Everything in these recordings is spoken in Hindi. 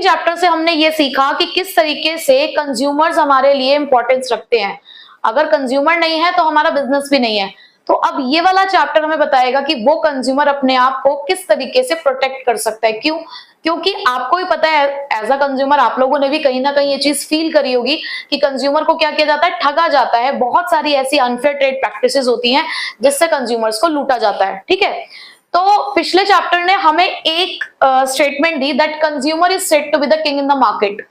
चैप्टर से हमने ये सीखा कि किस तरीके से कंज्यूमर्स हमारे लिए इंपॉर्टेंस रखते हैं। अगर कंज्यूमर नहीं है तो हमारा बिजनेस भी नहीं है। तो अब ये वाला चैप्टर हमें बताएगा कि वो कंज्यूमर अपने आप को किस तरीके से प्रोटेक्ट कर सकता है। क्यों? क्योंकि आपको भी पता है एज अ कंज्यूमर, आप लोगों ने भी कहीं ना कहीं ये चीज फील करी होगी कि कंज्यूमर को क्या किया जाता है, ठगा जाता है। बहुत सारी ऐसी अनफेयर ट्रेड प्रैक्टिसेस होती हैं जिससे कंज्यूमर्स को लूटा जाता है। ठीक है, तो पिछले चैप्टर ने हमें एक स्टेटमेंट दी that consumer is said to be the king in the market,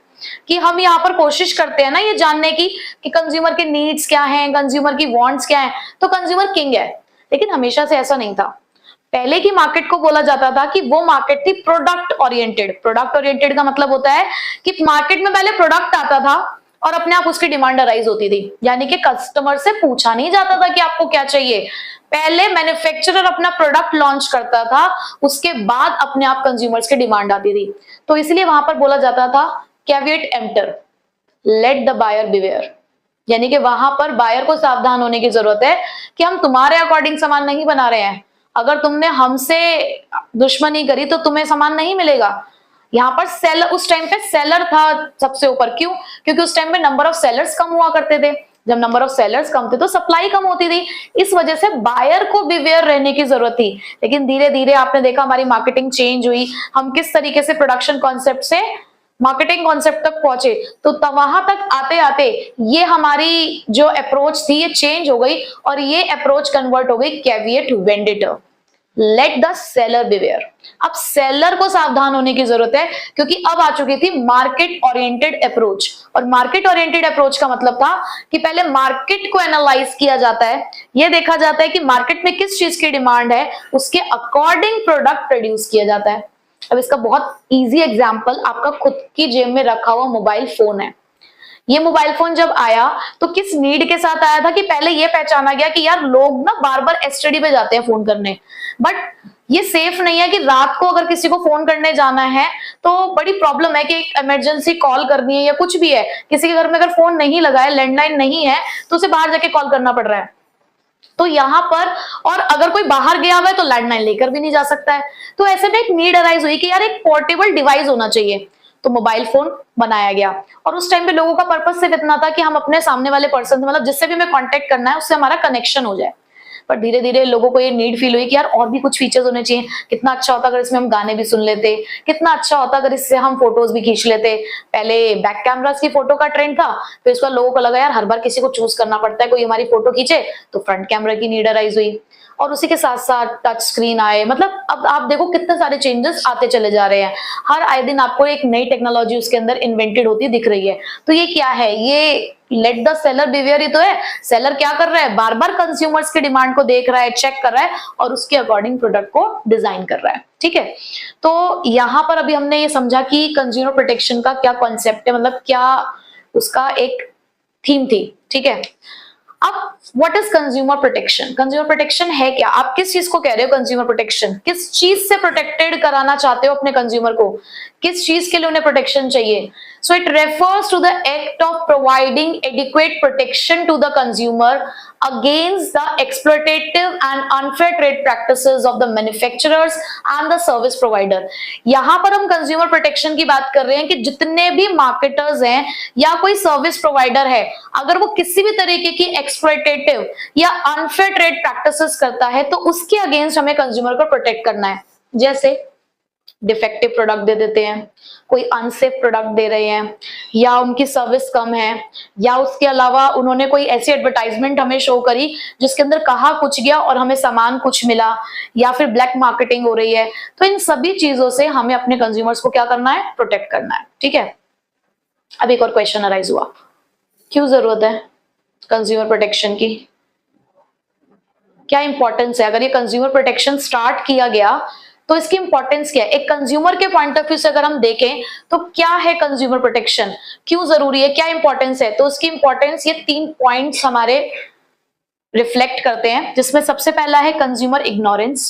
कि हम यहाँ पर कोशिश करते हैं ना ये जानने की कि कंज्यूमर के नीड्स क्या हैं, कंज्यूमर की वांट्स क्या हैं, तो कंज्यूमर किंग है। लेकिन हमेशा से ऐसा नहीं था। पहले की मार्केट को बोला जाता था कि वो मार्केट थी प्रोडक्ट ओरिएंटेड। प्रोडक्ट ओरिएंटेड का मतलब होता है कि मार्केट में पहले प्रोडक्ट आता था और अपने आप उसकी डिमांड अराइज होती थी, यानी कि कस्टमर से पूछा नहीं जाता था कि आपको क्या चाहिए। पहले मैन्युफैक्चरर अपना प्रोडक्ट लॉन्च करता था, उसके बाद अपने आप कंज्यूमर्स की डिमांड आती थी। तो इसलिए वहां पर बोला जाता था caveat emptor, let the buyer beware, यानी कि वहां पर बायर को सावधान होने की जरूरत है कि हम तुम्हारे अकॉर्डिंग सामान नहीं बना रहे हैं। अगर तुमने हमसे दुश्मनी करी तो तुम्हें सामान नहीं मिलेगा। यहाँ पर सेलर, उस टाइम पे सेलर था सबसे ऊपर। क्यों? क्योंकि उस टाइम पे नंबर ऑफ सेलर्स कम हुआ करते थे। जब नंबर ऑफ सेलर्स कम थे तो सप्लाई कम होती थी। इस वजह से बायर को बिवेयर रहने की जरूरत थी। लेकिन धीरे धीरे आपने देखा हमारी मार्केटिंग चेंज हुई, हम किस तरीके से प्रोडक्शन कॉन्सेप्ट से मार्केटिंग कॉन्सेप्ट तक पहुंचे। तो तब वहां तक आते आते ये हमारी जो अप्रोच थी ये चेंज हो गई और ये अप्रोच कन्वर्ट हो गई caveat venditor, let the seller beware. अब सेलर को सावधान होने की जरूरत है क्योंकि अब आ चुकी थी मार्केट ओरिएंटेड अप्रोच। और मार्केट ओरिएंटेड अप्रोच का मतलब था कि पहले मार्केट को एनालाइज किया जाता है, यह देखा जाता है कि मार्केट में किस चीज की डिमांड है, उसके अकॉर्डिंग प्रोडक्ट प्रोड्यूस किया जाता है। अब इसका बहुत इजी एग्जांपल आपका खुद की जेब में रखा हुआ मोबाइल फोन है। ये मोबाइल फोन जब आया तो किस नीड के साथ आया था कि पहले ये पहचाना गया कि यार लोग ना बार बार एसटीडी पे जाते हैं फोन करने, बट ये सेफ नहीं है कि रात को अगर किसी को फोन करने जाना है तो बड़ी प्रॉब्लम है कि एक इमरजेंसी कॉल करनी है या कुछ भी है, किसी के घर में अगर फोन नहीं लगा है, लैंडलाइन नहीं है, तो उसे बाहर जाके कॉल करना पड़ रहा है। तो यहाँ पर, और अगर कोई बाहर गया हुआ है तो लैंडलाइन लेकर भी नहीं जा सकता है। तो ऐसे में एक नीड अराइज हुई कि यार एक पोर्टेबल डिवाइस होना चाहिए, तो मोबाइल फोन बनाया गया। और उस टाइम पे लोगों का पर्पस सिर्फ इतना था कि हम अपने सामने वाले पर्सन से, मतलब जिससे भी हमें कांटेक्ट करना है उससे हमारा कनेक्शन हो जाए। पर धीरे धीरे लोगों को ये नीड फील हुई कि यार और भी कुछ फीचर्स होने चाहिए। कितना अच्छा होता अगर इसमें हम गाने भी सुन लेते, कितना अच्छा होता अगर इससे हम फोटोज भी खींच लेते। पहले बैक कैमरास की फोटो का ट्रेंड था, फिर इसका लोगों को लगा यार हर बार किसी को चूज करना पड़ता है, कोई हमारी फोटो खींचे, तो फ्रंट कैमरा की नीड अराइज हुई। और उसी के साथ साथ टच स्क्रीन आए। मतलब अब आप देखो कितने सारे चेंजेस आते चले जा रहे हैं। हर आए दिन आपको एक नई टेक्नोलॉजी उसके अंदर इन्वेंटेड होती दिख रही है। तो ये क्या है? ये लेट द सेलर बिवेयर ही तो है। सेलर क्या कर रहा है? बार बार कंज्यूमर्स की डिमांड को देख रहा है, चेक कर रहा है और उसके अकॉर्डिंग प्रोडक्ट को डिजाइन कर रहा है। ठीक है, तो यहां पर अभी हमने ये समझा कि कंज्यूमर प्रोटेक्शन का क्या कॉन्सेप्ट है, मतलब क्या उसका एक थीम थी। ठीक है, अब what is consumer protection? Consumer protection है क्या? आप किस चीज को कह रहे हो कंज्यूमर प्रोटेक्शन? किस चीज से प्रोटेक्टेड कराना चाहते हो अपने कंज्यूमर को? किस चीज के लिए उन्हें प्रोटेक्शन चाहिए? So it refers to the act of providing adequate protection to the consumer against the exploitative and unfair trade practices of the manufacturers and the service provider। यहां पर हम कंज्यूमर प्रोटेक्शन की बात कर रहे हैं कि जितने भी मार्केटर्स हैं या कोई सर्विस प्रोवाइडर है, अगर वो किसी भी तरीके की एक्सप्लॉइटेटिव या अनफेयर ट्रेड प्रैक्टिसेस करता है तो उसके अगेंस्ट हमें कंज्यूमर को प्रोटेक्ट करना है। जैसे डिफेक्टिव प्रोडक्ट दे देते हैं, कोई अनसेफ प्रोडक्ट दे रहे हैं, या उनकी सर्विस कम है, या उसके अलावा उन्होंने कोई ऐसी एडवर्टाइजमेंट हमें शो करी जिसके अंदर कहा कुछ गया और हमें सामान कुछ मिला, या फिर ब्लैक मार्केटिंग हो रही है। तो इन सभी चीजों से हमें अपने कंज्यूमर्स को क्या करना है? प्रोटेक्ट करना है। ठीक है, अब एक और क्वेश्चन अराइज हुआ, क्यों जरूरत है कंज्यूमर प्रोटेक्शन की? क्या इंपॉर्टेंस है? अगर ये कंज्यूमर प्रोटेक्शन स्टार्ट किया गया तो इसकी इंपॉर्टेंस क्या है? एक कंज्यूमर के पॉइंट ऑफ व्यू से अगर हम देखें तो क्या है कंज्यूमर प्रोटेक्शन, क्यों जरूरी है, क्या इंपॉर्टेंस है? तो उसकी इंपॉर्टेंस ये 3 पॉइंट्स हमारे रिफ्लेक्ट करते हैं, जिसमें सबसे पहला है कंज्यूमर इग्नोरेंस,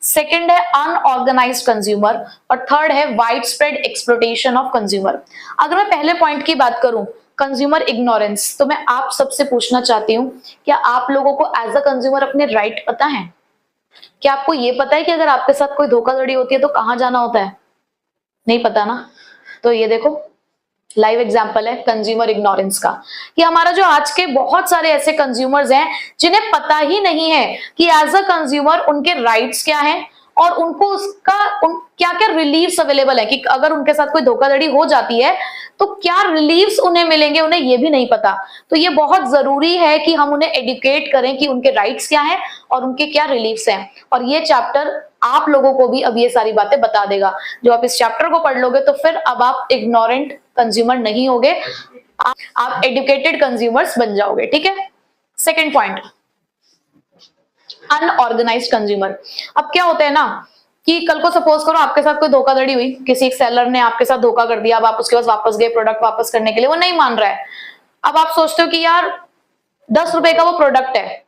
सेकंड है अनऑर्गेनाइज्ड कंज्यूमर, और थर्ड है wide spread exploitation of consumer. अगर मैं पहले पॉइंट की बात करूं, कंज्यूमर इग्नोरेंस, तो मैं आप सबसे पूछना चाहती हूं, क्या आप लोगों को एज अ कंज्यूमर अपने राइट पता है? क्या आपको ये पता है कि अगर आपके साथ कोई धोखाधड़ी होती है तो कहां जाना होता है? नहीं पता ना? तो ये देखो लाइव एग्जाम्पल है कंज्यूमर इग्नोरेंस का, कि हमारा जो आज के बहुत सारे ऐसे कंज्यूमर्स हैं जिन्हें पता ही नहीं है कि एज अ कंज्यूमर उनके राइट्स क्या हैं और उनको उसका क्या क्या रिलीफ्स अवेलेबल है, कि अगर उनके साथ कोई धोखाधड़ी हो जाती है तो क्या रिलीफ्स उन्हें मिलेंगे, उन्हें ये भी नहीं पता। तो ये बहुत जरूरी है कि हम उन्हें एडुकेट करें कि उनके राइट्स क्या हैं और उनके क्या रिलीफ्स हैं। और ये चैप्टर आप लोगों को भी अब ये सारी बातें बता देगा। जो आप इस चैप्टर को पढ़ लोगे तो फिर अब आप इग्नोरेंट कंज्यूमर नहीं होगे, आप एडुकेटेड कंज्यूमर्स बन जाओगे। ठीक है, सेकेंड पॉइंट, अनऑर्गेनाइज्ड कंज्यूमर। अब क्या होता है ना कि कल को सपोज करो आपके साथ कोई धोखाधड़ी हुई, किसी एक सेलर ने आपके साथ धोखा कर दिया, अब आप उसके पास वापस गए प्रोडक्ट वापस करने के लिए, वो नहीं मान रहा है। अब आप सोचते हो कि यार 10 रुपए का वो प्रोडक्ट है,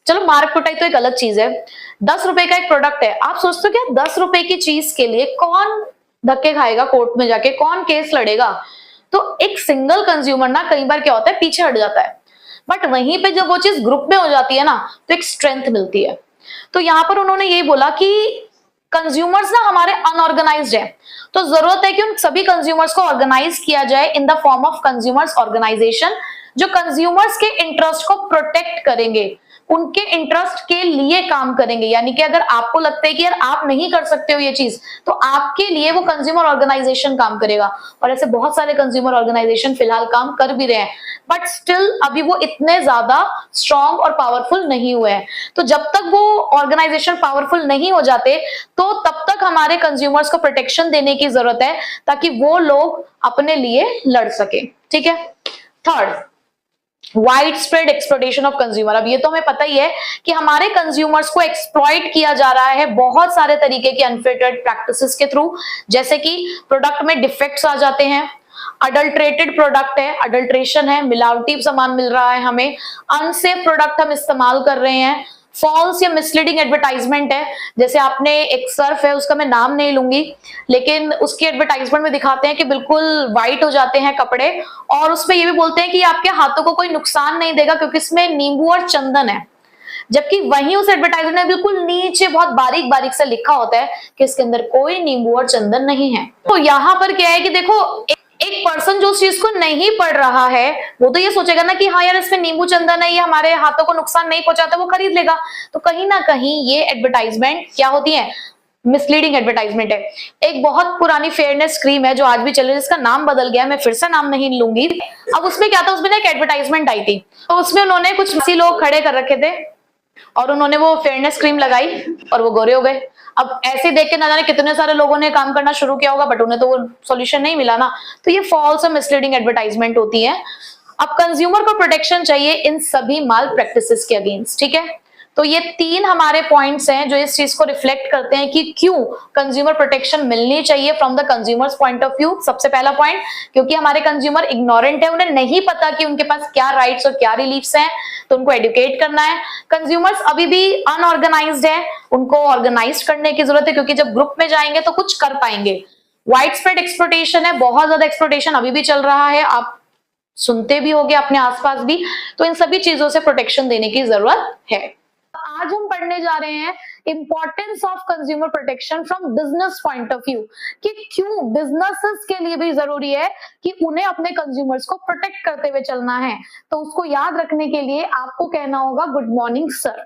चलो मार कुटाई तो एक अलग चीज है, 10 रुपए का एक प्रोडक्ट है, आप सोचते हो कि 10 रुपए की चीज के लिए कौन धक्के खाएगा कोर्ट में जाके, कौन केस लड़ेगा। तो एक सिंगल कंज्यूमर ना कई बार क्या होता है पीछे हट जाता है, बट वहीं पे जब वो चीज ग्रुप में हो जाती है ना तो एक स्ट्रेंथ मिलती है। तो यहाँ पर उन्होंने यही बोला कि कंज्यूमर्स ना हमारे अनऑर्गेनाइज्ड है, तो जरूरत है कि उन सभी कंज्यूमर्स को ऑर्गेनाइज किया जाए in the form of consumers organisation, जो कंज्यूमर्स के इंटरेस्ट को प्रोटेक्ट करेंगे, उनके इंटरेस्ट के लिए काम करेंगे। यानी कि अगर आपको लगता है कि यार आप नहीं कर सकते हो ये चीज, तो आपके लिए वो कंज्यूमर ऑर्गेनाइजेशन काम करेगा। और ऐसे बहुत सारे कंज्यूमर ऑर्गेनाइजेशन फिलहाल काम कर भी रहे हैं, बट स्टिल अभी वो इतने ज्यादा स्ट्रॉन्ग और पावरफुल नहीं हुए हैं। तो जब तक वो ऑर्गेनाइजेशन पावरफुल नहीं हो जाते तो तब तक हमारे कंज्यूमर्स को प्रोटेक्शन देने की जरूरत है ताकि वो लोग अपने लिए लड़ सके। ठीक है, third, wide spread exploitation of consumer. अब ये तो हमें पता ही है कि हमारे कंज्यूमर्स को एक्सप्लॉइट किया जा रहा है बहुत सारे तरीके की अनफिटेड प्रैक्टिसेस के थ्रू, जैसे कि प्रोडक्ट में डिफेक्ट्स आ जाते हैं, अडल्ट्रेटेड प्रोडक्ट है, अडल्ट्रेशन है, मिलावटी सामान मिल रहा है हमें, अनसेफ प्रोडक्ट हम इस्तेमाल कर रहे हैं, फॉल्स या मिसलीडिंग एडवर्टाइजमेंट है। जैसे आपने एक सर्फ है, उसका मैं नाम नहीं लूंगी, लेकिन उसकी एडवर्टाइजमेंट में दिखाते हैं कि बिल्कुल व्हाइट हो जाते हैं कपड़े, और उसमें ये भी बोलते हैं कि आपके हाथों को कोई नुकसान नहीं देगा क्योंकि इसमें नींबू और चंदन है, जबकि वहीं उस एडवर्टाइजमेंट में बिल्कुल नीचे बहुत बारीक बारीक से लिखा होता है कि इसके अंदर कोई नींबू और चंदन नहीं है। तो यहाँ पर क्या है कि देखो एक पर्सन जो उस चीज को नहीं पढ़ रहा है वो तो ये सोचेगा ना कि हाँ यार इसमें नींबू चंदन है, ये हमारे हाथों को नुकसान नहीं पहुंचाता, वो खरीद लेगा। तो कहीं ना कहीं ये एडवर्टाइजमेंट क्या होती है, मिसलीडिंग एडवर्टाइजमेंट है। एक बहुत पुरानी फेयरनेस क्रीम है जो आज भी चल रही है, जिसका नाम बदल गया, मैं फिर से नाम नहीं लूंगी। अब उसमें क्या था, उसमें ना एक एडवर्टाइजमेंट आई थी, तो उसमें उन्होंने कुछ ऐसे लोग खड़े कर रखे थे और उन्होंने वो फेयरनेस क्रीम लगाई और वो गोरे हो गए। अब ऐसे देख के ना जाने कितने सारे लोगों ने काम करना शुरू किया होगा, बट उन्हें तो वो सॉल्यूशन नहीं मिला ना। तो ये फॉल्स और मिसलीडिंग एडवर्टाइजमेंट होती है। अब कंज्यूमर को प्रोटेक्शन चाहिए इन सभी माल प्रैक्टिसेस के अगेंस्ट। ठीक है, तो ये 3 हमारे पॉइंट्स हैं जो इस चीज को रिफ्लेक्ट करते हैं कि क्यों कंज्यूमर प्रोटेक्शन मिलनी चाहिए from the consumers point of view. सबसे पहला पॉइंट, क्योंकि हमारे कंज्यूमर इग्नोरेंट है, उन्हें नहीं पता कि उनके पास क्या राइट्स और क्या रिलीफ्स हैं, तो उनको एडुकेट करना है। कंज्यूमर्स अभी भी अनऑर्गेनाइज्ड है, उनको ऑर्गेनाइज करने की जरूरत है, क्योंकि जब ग्रुप में जाएंगे तो कुछ कर पाएंगे। वाइड स्प्रेड एक्सप्लॉयटेशन है, बहुत ज्यादा एक्सप्लॉयटेशन अभी भी चल रहा है, आप सुनते भी होंगे अपने आसपास भी। तो इन सभी चीजों से प्रोटेक्शन देने की जरूरत है। आज हम पढ़ने जा रहे हैं importance of consumer protection from business point of view, कि क्यों बिजनेसेस के लिए भी जरूरी है कि उन्हें अपने कंज्यूमर्स को प्रोटेक्ट करते हुए चलना है। तो उसको याद रखने के लिए आपको कहना होगा गुड मॉर्निंग सर।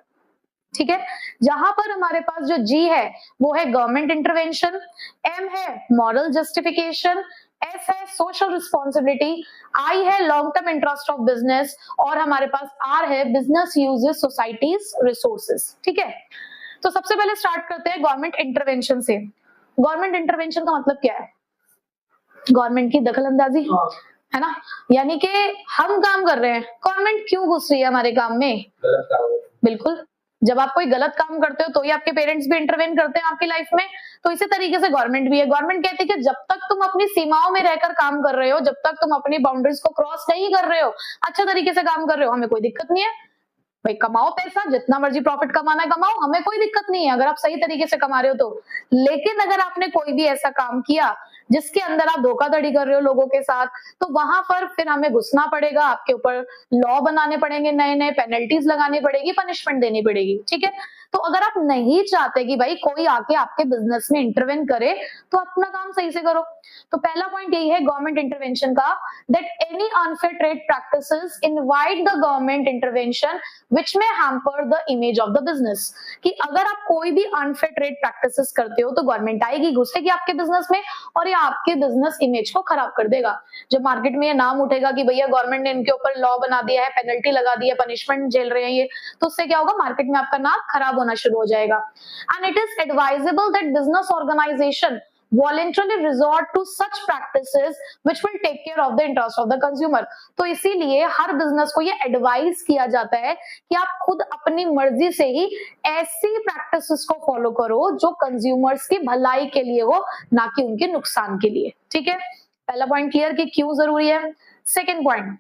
ठीक है, जहां पर हमारे पास जो जी है वो है गवर्नमेंट इंटरवेंशन, एम है मॉरल जस्टिफिकेशन, एस है सोशल रिस्पॉन्सिबिलिटी, आई है long term interest of business, और हमारे पास आर है बिजनेस यूजेस सोसाइटीज रिसोर्सेज। ठीक है, तो सबसे पहले स्टार्ट करते हैं गवर्नमेंट इंटरवेंशन से। गवर्नमेंट इंटरवेंशन का मतलब क्या है, गवर्नमेंट की दखल अंदाजी है ना। यानी कि हम काम कर रहे हैं, गवर्नमेंट क्यों घुस रही है हमारे काम में, बिल्कुल जब आप कोई गलत काम करते हो तो ही आपके पेरेंट्स भी इंटरवेन करते हैं आपकी लाइफ में, तो इसी तरीके से गवर्नमेंट भी है। गवर्नमेंट कहती है कि जब तक तुम अपनी सीमाओं में रहकर काम कर रहे हो, जब तक तुम अपनी बाउंड्रीज को क्रॉस नहीं कर रहे हो, अच्छा तरीके से काम कर रहे हो, हमें कोई दिक्कत नहीं है। भाई कमाओ पैसा, जितना मर्जी प्रॉफिट कमाना है कमाओ, हमें कोई दिक्कत नहीं है अगर आप सही तरीके से कमा रहे हो तो। लेकिन अगर आपने कोई भी ऐसा काम किया जिसके अंदर आप धोखाधड़ी कर रहे हो लोगों के साथ, तो वहां पर फिर हमें घुसना पड़ेगा, आपके ऊपर लॉ बनाने पड़ेंगे, नए नए पेनल्टीज लगानी पड़ेगी, पनिशमेंट देनी पड़ेगी। ठीक है, तो अगर आप नहीं चाहते कि भाई कोई आके आपके बिजनेस में इंटरवेन करे, तो अपना काम सही से करो। तो पहला पॉइंट यही है गवर्नमेंट इंटरवेंशन का, that any unfair trade practices invite the government intervention which may hamper the image of the business. कि अगर आप कोई भी अनफेयर ट्रेड प्रैक्टिसेस करते हो तो गवर्नमेंट आएगी, घुसेगी आपके बिजनेस में और ये आपके बिजनेस इमेज को खराब कर देगा। जब मार्केट में ये नाम उठेगा कि भैया गवर्नमेंट ने इनके ऊपर लॉ बना दिया है, पेनल्टी लगा दी है, पनिशमेंट झेल रहे हैं ये, तो उससे क्या होगा, मार्केट में आपका नाम खराब होना शुरू हो जाएगा। And it is advisable that business organisation voluntarily resort to such practices which will take care of the interest of the consumer। तो इसीलिए हर बिजनेस को ये एडवाइस किया जाता है कि आप खुद अपनी मर्जी से ही ऐसी प्रैक्टिसेस को फॉलो करो जो कंज्यूमर्स की भलाई के लिए हो, ना कि उनके नुकसान के लिए। ठीक है, पहला पॉइंट क्लियर कि क्यों जरूरी है। Second point,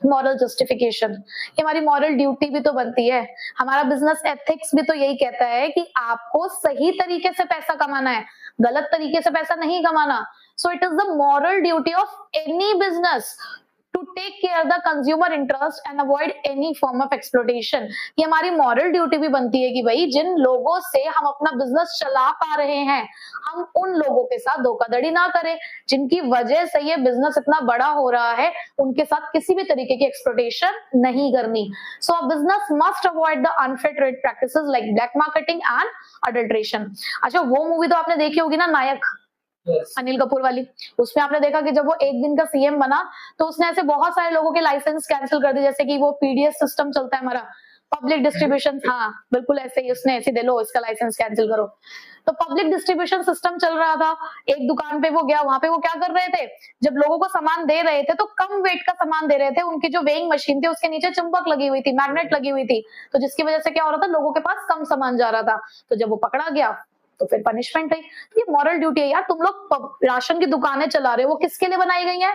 moral justification. ये हमारी मॉरल ड्यूटी भी तो बनती है, हमारा बिजनेस एथिक्स भी तो यही कहता है कि आपको सही तरीके से पैसा कमाना है, गलत तरीके से पैसा नहीं कमाना। So it is the moral duty of any business to take care the consumer interest and avoid any form of exploitation. ये हमारी मॉरल ड्यूटी भी बनती है कि भाई जिन लोगों से हम अपना बिजनेस चला पा रहे हैं, हम उन लोगों के साथ धोखाधड़ी ना करें, जिनकी वजह से ये बिजनेस इतना बड़ा हो रहा है, उनके साथ किसी भी तरीके की एक्सप्लॉइटेशन नहीं करनी। So a business must avoid the unfair trade practices like black marketing and adulteration. अच्छा, वो मूवी तो आपने देखी होगी ना, नायक, अनिल कपूर वाली। उसमें आपने देखा कि जब वो एक दिन का सीएम बना तो उसने ऐसे बहुत सारे लोगों के लाइसेंस कैंसिल कर दिए, जैसे कि वो पीडीएस सिस्टम चलता है हमारा, पब्लिक डिस्ट्रीब्यूशन, हाँ बिल्कुल ऐसे ही, उसने ऐसे दे लो इसका लाइसेंस कैंसिल करो। तो पब्लिक डिस्ट्रीब्यूशन सिस्टम चल रहा था, एक दुकान पे वो गया, वहां पे वो क्या कर रहे थे, जब लोगों को सामान दे रहे थे तो कम वेट का सामान दे रहे थे, उनकी जो वेइंग मशीन थी उसके नीचे चुंबक लगी हुई थी, मैग्नेट लगी हुई थी, तो जिसकी वजह से क्या हो रहा था, लोगों के पास कम सामान जा रहा था। तो जब वो पकड़ा गया तो फिर पनिशमेंट हुई। तो ये मॉरल ड्यूटी है यार, तुम लोग राशन की दुकानें चला रहे हो, वो किसके लिए बनाई गई है,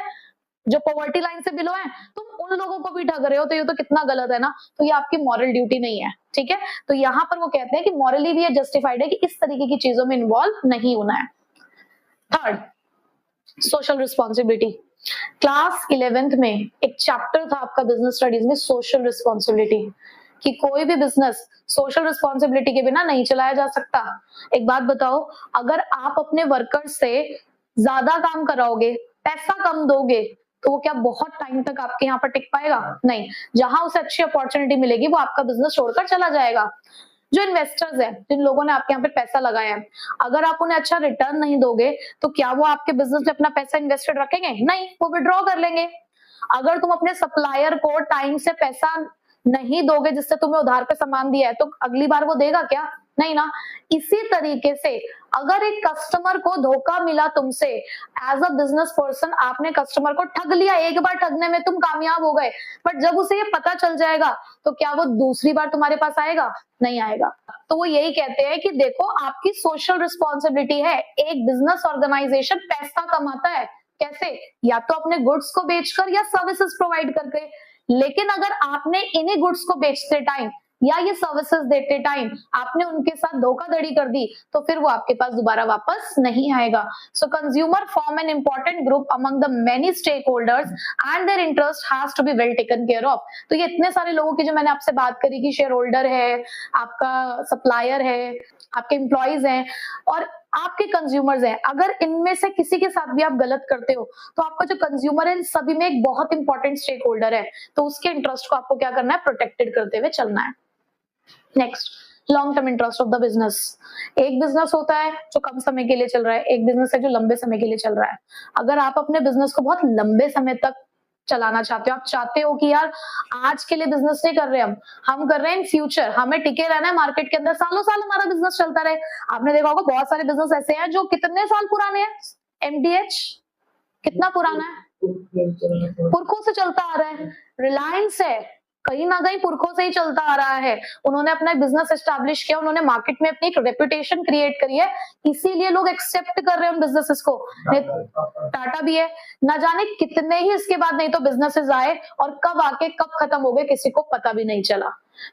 जो पॉवर्टी लाइन से बिलो है, तुम उन लोगों को भी ठग रहे हो, तो ये तो कितना गलत है ना। तो ये आपकी मॉरल ड्यूटी नहीं है। ठीक है, तो यहाँ पर वो कहते हैं कि मॉरली भी ये जस्टिफाइड है कि इस तरीके की चीजों में इन्वॉल्व नहीं होना है। Third, social responsibility. Class 11th में एक चैप्टर था आपका बिजनेस स्टडीज में, सोशल रिस्पॉन्सिबिलिटी, कि कोई भी बिजनेस सोशल रिस्पॉन्सिबिलिटी के बिना नहीं चलाया जा सकता। एक बात बताओ, अगर आप अपने वर्कर्स से ज्यादा काम कराओगे, पैसा कम दोगे, तो वो क्या बहुत टाइम तक आपके यहाँ पर टिक पाएगा? नहीं। जहां उसे अच्छी अपॉर्चुनिटी मिलेगी वो आपका बिजनेस छोड़कर चला जाएगा। जो इन्वेस्टर्स हैं, जिन लोगों ने आपके यहाँ पे पैसा लगाया है, अगर आप उन्हें अच्छा रिटर्न नहीं दोगे तो क्या वो आपके बिजनेस में अपना पैसा इन्वेस्टेड रखेंगे? नहीं, वो विड्रॉ कर लेंगे। अगर तुम अपने सप्लायर को टाइम से पैसा नहीं दोगे जिससे तुम्हें उधार पे सामान दिया है, तो अगली बार वो देगा क्या? नहीं ना। इसी तरीके से अगर एक कस्टमर को धोखा मिला तुमसे, एज अ बिजनेस पर्सन आपने कस्टमर को ठग लिया, एक बार ठगने में तुम कामयाब हो गए, बट जब उसे ये पता चल जाएगा तो क्या वो दूसरी बार तुम्हारे पास आएगा? नहीं आएगा। तो वो यही कहते हैं कि देखो, आपकी सोशल रिस्पॉन्सिबिलिटी है। एक बिजनेस ऑर्गेनाइजेशन पैसा कमाता है कैसे? या तो अपने गुड्स को बेचकर या सर्विसेज प्रोवाइड करके। लेकिन अगर आपने इन्हीं गुड्स को बेचते टाइम या ये सर्विसेज देते टाइम आपने उनके साथ धोखाधड़ी कर दी, तो फिर वो आपके पास दोबारा वापस नहीं आएगा। So consumer form an important group among the many stake holders and their interest has to be well taken care of. तो ये इतने सारे लोगों की जो मैंने आपसे बात करी कि शेयर होल्डर है, आपका सप्लायर है, आपके एम्प्लॉइज हैं और आपके कंज्यूमर्स हैं, अगर इनमें से किसी के साथ भी आप गलत करते हो तो आपका जो कंज्यूमर है, इन सभी में एक बहुत इंपॉर्टेंट स्टेक होल्डर है, तो उसके इंटरेस्ट को आपको क्या करना है? प्रोटेक्टेड करते हुए चलना है। Next, long term interest of the business. एक बिजनेस होता है जो कम समय के लिए चल रहा है, एक बिजनेस है जो लंबे समय के लिए चल रहा है। अगर आप अपने बिजनेस को बहुत लंबे समय तक चलाना चाहते हो, आप चाहते हो कि यार आज के लिए बिजनेस नहीं कर रहे हम कर रहे हैं इन फ्यूचर, हमें टिके रहना है मार्केट के अंदर, सालों साल हमारा बिजनेस चलता रहे। आपने देखा होगा बहुत सारे बिजनेस ऐसे हैं जो कितने साल पुराने हैं। एमडीएच कितना पुराना है? पुरखों से चलता आ रहा है। रिलायंस है, कहीं ना कहीं पुरखों से ही चलता आ रहा है। उन्होंने अपना बिजनेस एस्टैब्लिश किया, उन्होंने मार्केट में अपनी एक रेपुटेशन क्रिएट करी है, इसीलिए लोग एक्सेप्ट कर रहे हैं उन बिजनेसेस को। टाटा भी है, ना जाने कितने ही इसके बाद नहीं तो बिजनेसेस आए और कब आके कब खत्म हो गए किसी को पता भी नहीं चला।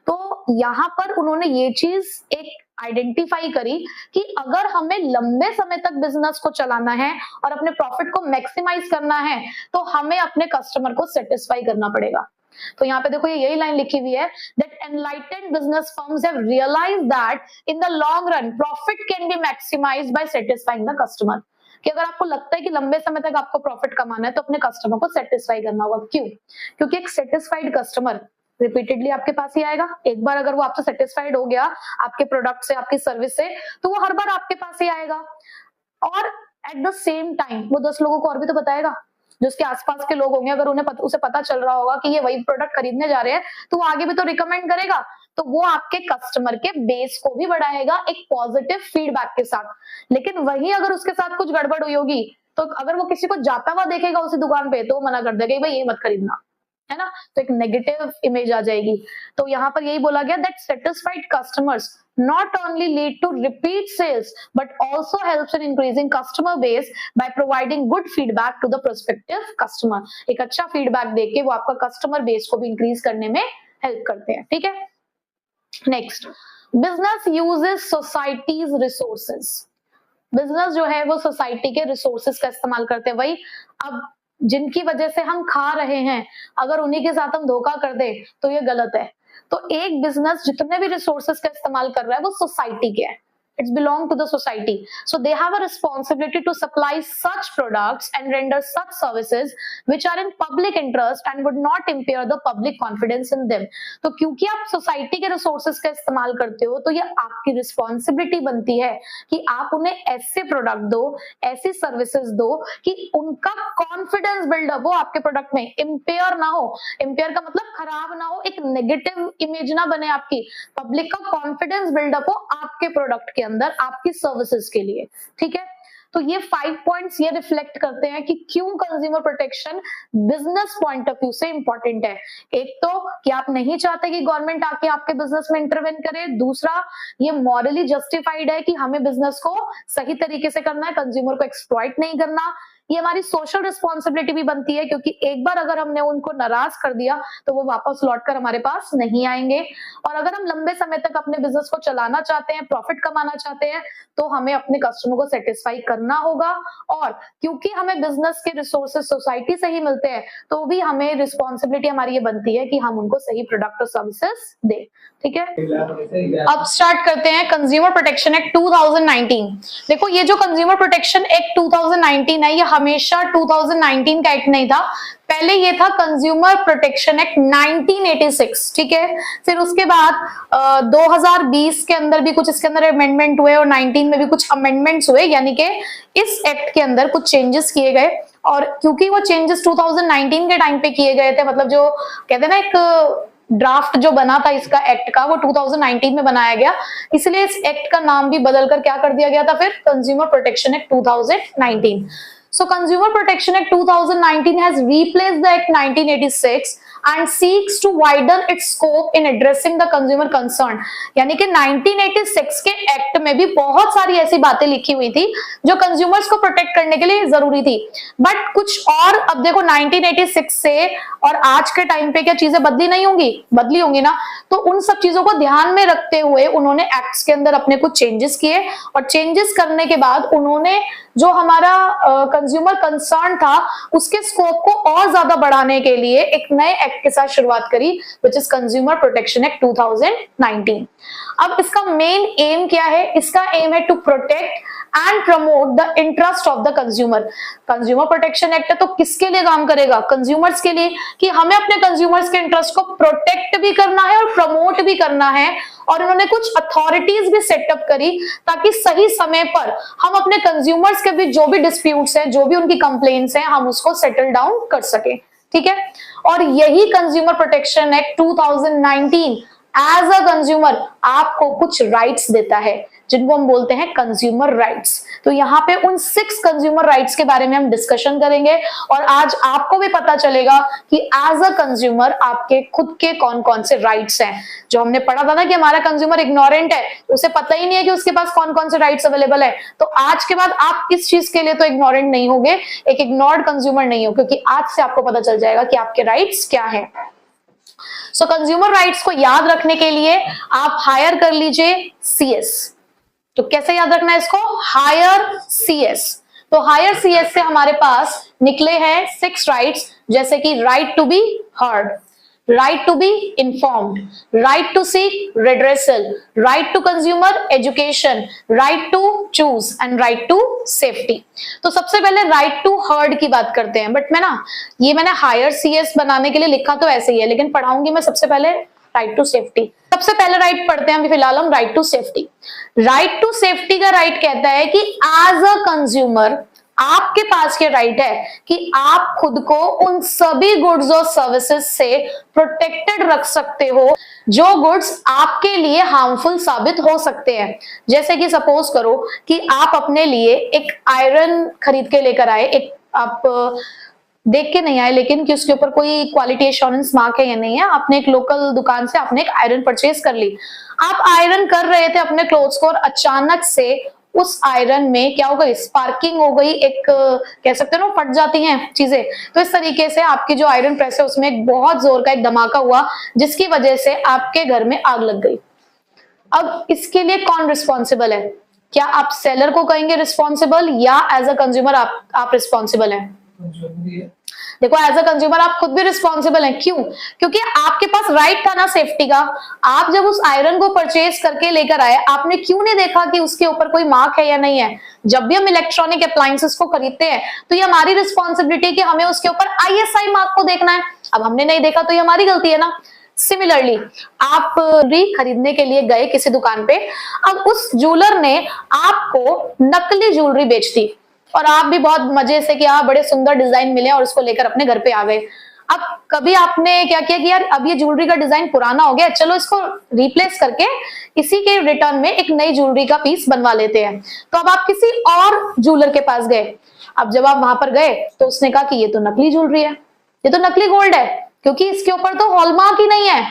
तो यहाँ पर उन्होंने ये चीज एक आइडेंटिफाई करी कि अगर हमें लंबे समय तक बिजनेस को चलाना है और अपने प्रॉफिट को मैक्सिमाइज करना है तो हमें अपने कस्टमर को सेटिस्फाई करना पड़ेगा। तो यहाँ पे देखो ये यही लाइन लिखी हुई है, that enlightened business firms have realized that in the long run profit can be maximized by satisfying the customer। कि अगर आपको लगता है कि लंबे समय तक आपको प्रॉफिट कमाना है तो अपने कस्टमर को सेटिस्फाई करना होगा। क्यों? क्योंकि एक सेटिस्फाइड कस्टमर रिपीटेडली आपके पास ही आएगा। एक बार अगर वो आपसे सेटिस्फाइड हो गया आपके प्रोडक्ट से, आपकी सर्विस से, तो वो हर बार आपके पास ही आएगा और एट द सेम टाइम वो 10 लोगों को और भी तो बताएगा। जो उसके आसपास के लोग होंगे, अगर उसे पता चल रहा होगा कि ये वही प्रोडक्ट खरीदने जा रहे हैं, तो वो आगे भी तो रिकमेंड करेगा। तो वो आपके कस्टमर के बेस को भी बढ़ाएगा एक पॉजिटिव फीडबैक के साथ। लेकिन वही अगर उसके साथ कुछ गड़बड़ हुई होगी, तो अगर वो किसी को जाता हुआ देखेगा उसी दुकान पे, तो वो मना कर देगा भाई ये मत खरीदना, है ना। तो एक नेगेटिव इमेज आ जाएगी। तो यहाँ पर यही बोला गया that satisfied customers not only lead to repeat sales but also helps in increasing customer base by providing good feedback to the prospective customer। एक अच्छा फीडबैक देके वो आपका कस्टमर बेस को भी इंक्रीज करने में हेल्प करते हैं। ठीक है, next, business uses societies resources. Business जो है वो सोसाइटी के रिसोर्सेज का इस्तेमाल करते हैं। वही अब जिनकी वजह से हम खा रहे हैं, अगर उन्हीं के साथ हम धोखा कर दे तो ये गलत है। तो एक बिजनेस जितने भी रिसोर्सेज का इस्तेमाल कर रहा है वो सोसाइटी के है। It's belong to the society, so they have a responsibility to supply such products and render such services which are in public interest and would not impair the public confidence in them। तो क्योंकि आप सोसाइटी के रिसोर्सेज का इस्तेमाल करते हो तो ये आपकी रिस्पॉन्सिबिलिटी बनती है कि आप उन्हें ऐसे प्रोडक्ट दो, ऐसी सर्विसेज दो कि उनका कॉन्फिडेंस बिल्डअप हो आपके प्रोडक्ट में, इम्पेयर ना हो। इम्पेयर का मतलब खराब ना हो, एक नेगेटिव इमेज ना बने आपकी, पब्लिक का कॉन्फिडेंस बिल्डअप हो आपके प्रोडक्ट के अंदर, आपकी सर्विसेज के लिए। ठीक है, तो ये 5 पॉइंट्स ये रिफ्लेक्ट करते हैं कि क्यों consumer protection business point of view से इंपॉर्टेंट है। एक तो कि आप नहीं चाहते कि गवर्नमेंट आके आपके बिजनेस में इंटरवेन करे, दूसरा ये मॉरली जस्टिफाइड है कि हमें बिजनेस को सही तरीके से करना है, कंज्यूमर को एक्सप्लॉइट नहीं करना। ये हमारी सोशल रिस्पॉन्सिबिलिटी भी बनती है क्योंकि एक बार अगर हमने उनको नाराज कर दिया तो वो वापस लौटकर हमारे पास नहीं आएंगे। और अगर हम लंबे समय तक अपने बिजनेस को चलाना चाहते हैं, प्रॉफिट कमाना चाहते हैं, तो हमें अपने कस्टमर को सेटिस्फाई करना होगा। और क्योंकि हमें बिजनेस के रिसोर्सेज सोसाइटी से ही मिलते हैं, तो भी हमें रिस्पॉन्सिबिलिटी हमारी ये बनती है कि हम उनको सही प्रोडक्ट और सर्विसेज दें। ठीक है, अब स्टार्ट करते हैं कंज्यूमर प्रोटेक्शन एक्ट 2019। देखो ये जो कंज्यूमर प्रोटेक्शन एक्ट 2019 है, ये हमेशा 2019 का एक्ट नहीं था, पहले ये था कंज्यूमर प्रोटेक्शन एक्ट 1986। ठीक है, फिर उसके बाद 2020 के अंदर भी कुछ इसके अंदर अमेंडमेंट हुए और 19 में भी कुछ अमेंडमेंट्स हुए, यानी कि इस एक्ट के अंदर कुछ चेंजेस किए गए। और क्योंकि वो चेंजेस 2019 के टाइम पे किए गए थे, मतलब जो कहते हैं ना एक ड्राफ्ट जो बना था इसका एक्ट का, वो 2019 में बनाया गया, इसलिए इस एक्ट का नाम भी बदलकर क्या कर दिया गया था फिर, consumer protection act 2019। So Consumer Protection Act 2019 has replaced the Act 1986 and seeks to widen its scope in addressing the consumer concern। यानी कि 1986 के एक्ट में भी बहुत सारी ऐसी बातें लिखी हुई थी जो कंज्यूमर्स को प्रोटेक्ट करने के लिए जरूरी थी, बट कुछ और अब देखो 1986 से और आज के टाइम पे क्या चीजें बदली नहीं होंगी, बदली होंगी ना। तो उन सब चीजों को ध्यान में रखते हुए उन्होंने एक्ट्स के अंदर अपने कुछ चेंजेस किए, और चेंजेस करने के बाद उन्होंने जो हमारा कंज्यूमर कंसर्न था उसके स्कोप को और ज्यादा बढ़ाने के लिए एक नए एक्ट के साथ शुरुआत करी, which is consumer protection act 2019। अब इसका मेन एम क्या है? इसका एम है to protect and promote the interest of the consumer. Consumer protection act है तो किसके लिए काम करेगा? कंज्यूमर्स के लिए, कि हमें अपने कंज्यूमर्स के इंटरेस्ट को प्रोटेक्ट भी करना है और प्रमोट भी करना है। और उन्होंने कुछ अथॉरिटीज भी सेटअप करी ताकि सही समय पर हम अपने कंज्यूमर्स के बीच जो भी डिस्प्यूट्स हैं, जो भी उनकी कंप्लेंट्स हैं, हम उसको सेटल डाउन कर सके। ठीक है, और यही consumer protection act 2019 as a consumer आपको कुछ राइट्स देता है जिनको हम बोलते हैं कंज्यूमर राइट्स। तो यहाँ पे उन 6 कंज्यूमर राइट्स के बारे में हम डिस्कशन करेंगे, और आज आपको भी पता चलेगा कि एज अ कंज्यूमर आपके खुद के कौन कौन से राइट्स हैं। जो हमने पढ़ा था ना कि हमारा कंज्यूमर इग्नोरेंट है, उसे पता ही नहीं है कि उसके पास कौन कौन से राइट्स अवेलेबल है। तो आज के बाद आप इस चीज के लिए तो इग्नोरेंट नहीं होगे, एक इग्नोर्ड कंज्यूमर नहीं हो, क्योंकि आज से आपको पता चल जाएगा कि आपके राइट्स क्या है। सो कंज्यूमर राइट्स को याद रखने के लिए आप हायर कर लीजिए CS। तो कैसे याद रखना है इसको? Higher CS। तो हायर CS से हमारे पास निकले हैं 6 राइट्स, जैसे कि right to be heard, right to be informed, right to seek redressal, right to consumer education, right to choose and right to safety। तो सबसे पहले right to heard की बात करते हैं, बट मैंने हायर CS बनाने के लिए लिखा तो ऐसे ही है, लेकिन पढ़ाऊंगी मैं सबसे पहले राइट टू सेफ्टी। सबसे पहले राइट पढ़ते हैं अभी फिलहाल हम right to safety. Right to safety का राइट कहता है कि एज अ कंज्यूमर आपके पास ये राइट है कि आप खुद को उन सभी गुड्स और सर्विसेज से प्रोटेक्टेड रख सकते हो जो गुड्स आपके लिए हार्मफुल साबित हो सकते हैं। जैसे कि सपोज करो कि आप अपने लिए एक आयरन खरीद के लेकर आए, एक आप देख के नहीं आए लेकिन कि उसके ऊपर कोई क्वालिटी एश्योरेंस मार्क है या नहीं है, आपने एक लोकल दुकान से आपने एक आयरन परचेज कर ली। आप आयरन कर रहे थे अपने क्लोथ्स को और अचानक से उस आयरन में क्या हो गई, स्पार्किंग हो गई, एक कह सकते हो ना फट जाती हैं चीजें। तो इस तरीके से आपकी जो आयरन प्रेस है उसमें एक बहुत जोर का एक धमाका हुआ जिसकी वजह से आपके घर में आग लग गई। अब इसके लिए कौन रिस्पॉन्सिबल है? क्या आप सेलर को कहेंगे रिस्पॉन्सिबल या एज अ कंज्यूमर आप रिस्पॉन्सिबल है? देखो एज अ कंज्यूमर आप खुद भी रिस्पॉन्सिबल हैं। क्यों? क्योंकि आपके पास राइट था ना सेफ्टी का। आप जब उस आयरन को परचेज करके लेकर आए, आपने क्यों नहीं देखा कि उसके ऊपर कोई मार्क है या नहीं है? जब भी हम इलेक्ट्रॉनिक अप्लायंसेस को खरीदते हैं तो ये हमारी रिस्पॉन्सिबिलिटी है कि हमें उसके ऊपर ISI मार्क को देखना है। अब हमने नहीं देखा तो ये हमारी गलती है ना। सिमिलरली आप खरीदने के लिए गए किसी दुकान पे, अब उस ज्वेलर ने आपको नकली ज्वेलरी बेच दी और आप भी बहुत मजे से कि हाँ बड़े सुंदर डिजाइन मिले और उसको लेकर अपने घर पे आ गए। अब कभी आपने क्या किया कि यार अब ये ज्वेलरी का डिजाइन पुराना हो गया, चलो इसको रिप्लेस करके इसी के रिटर्न में एक नई ज्वेलरी का पीस बनवा लेते हैं। तो अब आप किसी और ज्वेलर के पास गए। अब जब आप वहां पर गए तो उसने कहा कि ये तो नकली ज्वेलरी है, ये तो नकली गोल्ड है क्योंकि इसके ऊपर तो हॉलमार्क ही नहीं है।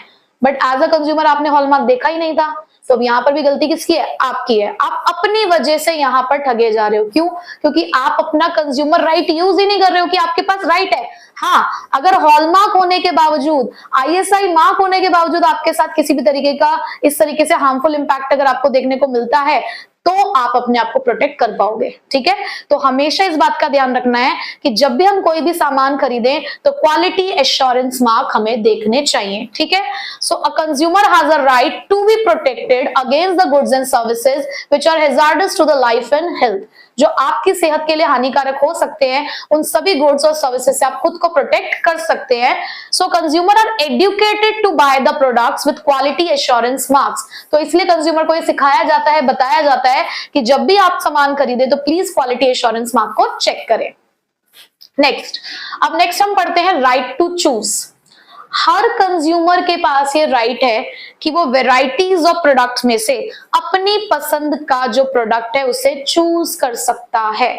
बट एज अ कंज्यूमर आपने हॉलमार्क देखा ही नहीं था। तो अब यहाँ पर भी गलती किसकी है? आपकी है। आप अपनी वजह से यहाँ पर ठगे जा रहे हो। क्यों? क्योंकि आप अपना कंज्यूमर राइट यूज ही नहीं कर रहे हो कि आपके पास राइट है। हाँ, अगर हॉलमार्क होने के बावजूद, ISI मार्क होने के बावजूद आपके साथ किसी भी तरीके का इस तरीके से हार्मफुल इंपैक्ट अगर आपको देखने को मिलता है तो आप अपने आप को प्रोटेक्ट कर पाओगे। ठीक है, तो हमेशा इस बात का ध्यान रखना है कि जब भी हम कोई भी सामान खरीदें तो क्वालिटी एश्योरेंस मार्क हमें देखने चाहिए। ठीक है, so a consumer has a right to be protected against the goods and services which are hazardous to the life and health. जो आपकी सेहत के लिए हानिकारक हो सकते हैं उन सभी गुड्स और सर्विसेज से आप खुद को प्रोटेक्ट कर सकते हैं। So consumer are educated to buy the products with quality assurance marks. तो इसलिए कंज्यूमर को ये सिखाया जाता है, बताया जाता है कि जब भी आप सामान खरीदे तो प्लीज क्वालिटी एश्योरेंस मार्क को चेक करें। नेक्स्ट हम पढ़ते हैं राइट टू चूज। हर कंज्यूमर के पास ये राइट है कि वो वेराइटीज ऑफ प्रोडक्ट्स में से अपनी पसंद का जो प्रोडक्ट है उसे चूज कर सकता है।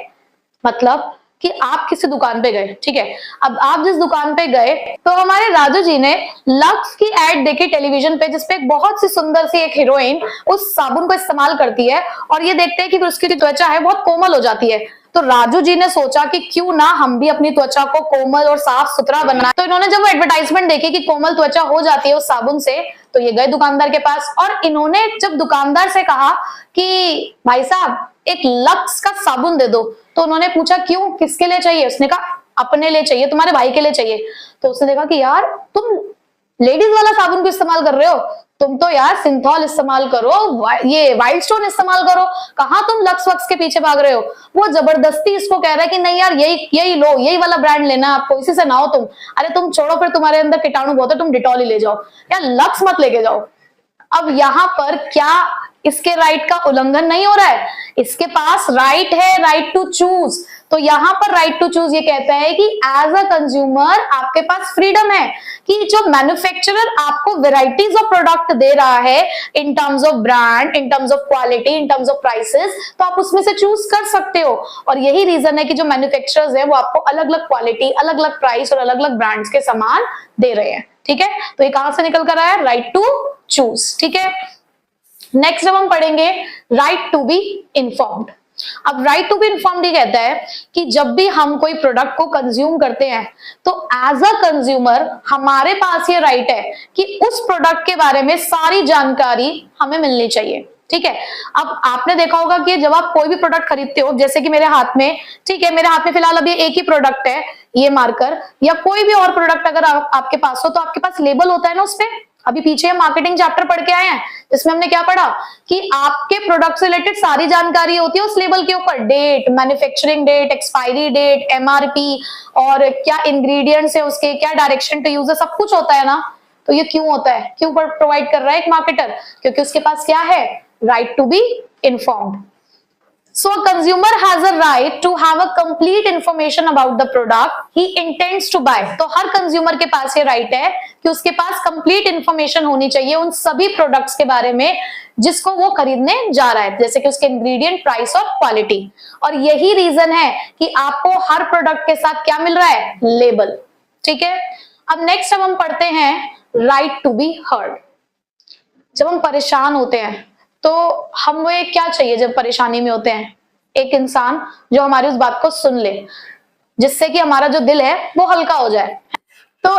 मतलब कि आप किसी दुकान पे गए, ठीक है, अब आप जिस दुकान पे गए तो हमारे राजू जी ने लक्स की एड देखी टेलीविजन पे जिसपे एक बहुत सी सुंदर सी एक हीरोइन उस साबुन को इस्तेमाल करती है और ये देखते हैं कि उसकी जो त्वचा है बहुत कोमल हो जाती है। तो राजू जी ने सोचा कि क्यों ना हम भी अपनी त्वचा को कोमल और साफ सुथरा बनाएं। तो इन्होंने जब वो एडवर्टाइजमेंट देखी कि कोमल त्वचा हो जाती है उस साबुन से, तो ये गए दुकानदार के पास और इन्होंने जब दुकानदार से कहा कि भाई साहब एक लक्स का साबुन दे दो, तो उन्होंने पूछा क्यों, किसके लिए चाहिए? उसने कहा अपने लिए चाहिए, तुम्हारे भाई के लिए चाहिए। तो उसने देखा कि यार तुम लेडीज वाला साबुन क्यों इस्तेमाल कर रहे हो, तुम तो यार सिंथॉल इस्तेमाल करो, ये वाइल्ड स्टोन इस्तेमाल करो, कहाँ तुम लक्स वक्स के पीछे भाग रहे हो। वो जबरदस्ती इसको कह रहा है कि नहीं यार यही लो, यही वाला ब्रांड लेना है आपको, इसी से ना हो तुम। अरे तुम छोड़ो, फिर तुम्हारे अंदर कीटाणु बहुत है, तुम डिटॉल ही ले जाओ, यार लक्स मत लेके जाओ। अब यहाँ पर क्या इसके राइट का उल्लंघन नहीं हो रहा है? इसके पास राइट है, राइट टू चूज। तो यहाँ पर राइट टू चूज ये कहता है कि एज अ कंज्यूमर आपके पास फ्रीडम है कि जो मैन्युफैक्चरर आपको वेराइटीज ऑफ प्रोडक्ट दे रहा है in terms of brand, in terms of quality, in terms of prices, तो आप उसमें से चूज कर सकते हो। और यही रीजन है कि जो मैन्युफैक्चरर्स है वो आपको अलग अलग क्वालिटी, अलग अलग प्राइस और अलग अलग ब्रांड्स के सामान दे रहे हैं। ठीक है, तो ये कहां से निकल कर आया? Right to choose. ठीक है, नेक्स्ट जब हम पढ़ेंगे राइट टू बी इन्फॉर्म्ड। अब राइट टू बी इन्फॉर्म्ड ये कहता है कि जब भी हम कोई प्रोडक्ट को कंज्यूम करते हैं तो एज अ कंज्यूमर हमारे पास ये राइट है कि उस प्रोडक्ट के बारे में सारी जानकारी हमें मिलनी चाहिए। ठीक है, अब आपने देखा होगा कि जब आप कोई भी प्रोडक्ट खरीदते हो, जैसे कि मेरे हाथ में, ठीक है, मेरे हाथ में फिलहाल अभी एक ही प्रोडक्ट है, ये मार्कर, या कोई भी और प्रोडक्ट अगर आपके पास हो तो आपके पास लेबल होता है ना उस पे। अभी पीछे हम मार्केटिंग चैप्टर पढ़ के आए हैं, जिसमें हमने क्या पढ़ा कि आपके प्रोडक्ट से रिलेटेड सारी जानकारी होती है उस लेबल के ऊपर, date, manufacturing date, expiry date, MRP, और क्या इंग्रेडिएंट्स है उसके, क्या डायरेक्शन टू यूज है, सब कुछ होता है ना। तो ये क्यों होता है, क्यों प्रोवाइड कर रहा है एक मार्केटर? क्योंकि उसके पास क्या है, right to be informed. So a consumer has a right to have a complete information about the product he intends to buy. तो हर कंज्यूमर के पास ये राइट है कि उसके पास कंप्लीट इंफॉर्मेशन होनी चाहिए उन सभी प्रोडक्ट्स के बारे में जिसको वो खरीदने जा रहा है, जैसे कि उसके इंग्रेडिएंट, प्राइस और क्वालिटी। और यही रीजन है कि आपको हर प्रोडक्ट के साथ क्या मिल रहा है, लेबल। ठीक है, अब नेक्स्ट हम पढ़ते हैं राइट टू बी हर्ड। जब हम परेशान होते हैं तो हमें क्या चाहिए जब परेशानी में होते हैं? एक इंसान जो हमारी उस बात को सुन ले, जिससे कि हमारा जो दिल है वो हल्का हो जाए। तो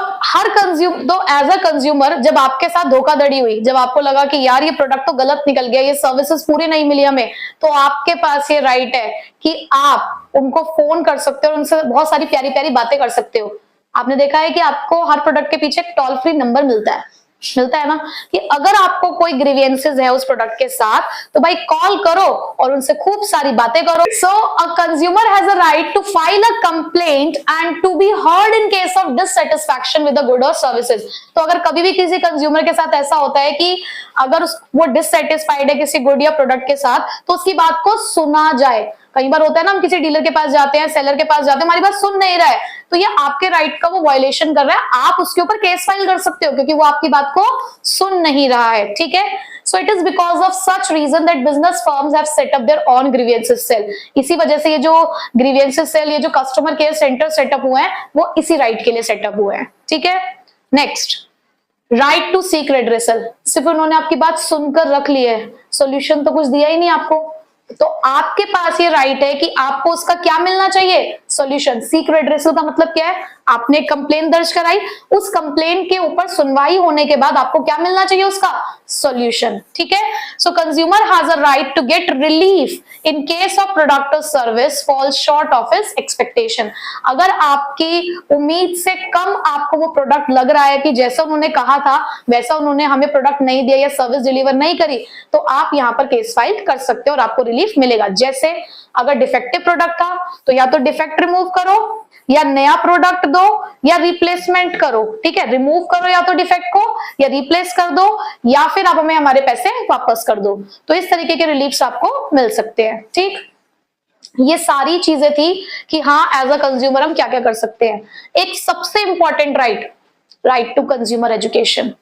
एज अ कंज्यूमर जब आपके साथ धोखाधड़ी हुई, जब आपको लगा कि यार ये प्रोडक्ट तो गलत निकल गया, ये सर्विसेज पूरी नहीं मिली हमें, तो आपके पास ये राइट है कि आप उनको फोन कर सकते हो और उनसे बहुत सारी प्यारी प्यारी बातें कर सकते हो। आपने देखा है कि आपको हर प्रोडक्ट के पीछे एक टोल फ्री नंबर मिलता है ना, कि अगर आपको कोई ग्रीवियंसेस है उस प्रोडक्ट के साथ तो भाई कॉल करो और उनसे खूब सारी बातें करो। So a consumer has a right to file a complaint and to be heard in case of dissatisfaction with the goods or services. तो अगर कभी भी किसी कंज्यूमर के साथ ऐसा होता है कि अगर वो डिससैटिस्फाइड है किसी गुड या प्रोडक्ट के साथ, तो उसकी बात को सुना जाए। कई बार होता है ना, हम किसी डीलर के पास जाते हैं, सेलर के पास जाते हैं, हमारी बात सुन नहीं रहा है, तो ये आपके राइट का वो वायलेशन कर रहा है, आप उसके ऊपर केस फाइल कर सकते हो क्योंकि वो आपकी बात को सुन नहीं रहा है। ठीक है, so it is because of such reason that business firms have set up their own grievances cell. इसी वजह से ये जो ग्रीवियंसेस सेल, ये जो कस्टमर केयर सेंटर सेटअप हुए हैं, वो इसी राइट के लिए सेटअप हुए हैं। ठीक है, next, right to seek redressal. सिर्फ उन्होंने आपकी बात सुनकर रख ली है, सोल्यूशन तो कुछ दिया ही नहीं आपको, तो आपके पास ये राइट है कि आपको उसका क्या मिलना चाहिए, सॉल्यूशन। सीक रेड्रेसल का मतलब क्या है, आपने कंप्लेन दर्ज कराई, उस कंप्लेन के ऊपर सुनवाई होने के बाद आपको क्या मिलना चाहिए, उसका सॉल्यूशन। ठीक है, so consumer has a right to get relief in case of product or service falls short of his expectation. अगर आपकी उम्मीद से कम आपको वो प्रोडक्ट लग रहा है कि जैसा उन्होंने कहा था वैसा उन्होंने हमें प्रोडक्ट नहीं दिया या सर्विस डिलीवर नहीं करी, तो आप यहाँ पर केस फाइल कर सकते हो और आपको रिलीफ मिलेगा। जैसे अगर डिफेक्टिव प्रोडक्ट था तो या तो डिफेक्ट रिमूव करो, या नया प्रोडक्ट दो, या रिप्लेसमेंट करो। ठीक है, रिमूव करो या तो डिफेक्ट को, या रिप्लेस कर दो, या फिर आप हमें हमारे पैसे वापस कर दो। तो इस तरीके के रिलीफ्स आपको मिल सकते हैं। ठीक, ये सारी चीजें थी कि हाँ एज अ कंज्यूमर हम क्या क्या कर सकते हैं। एक सबसे important right to consumer education.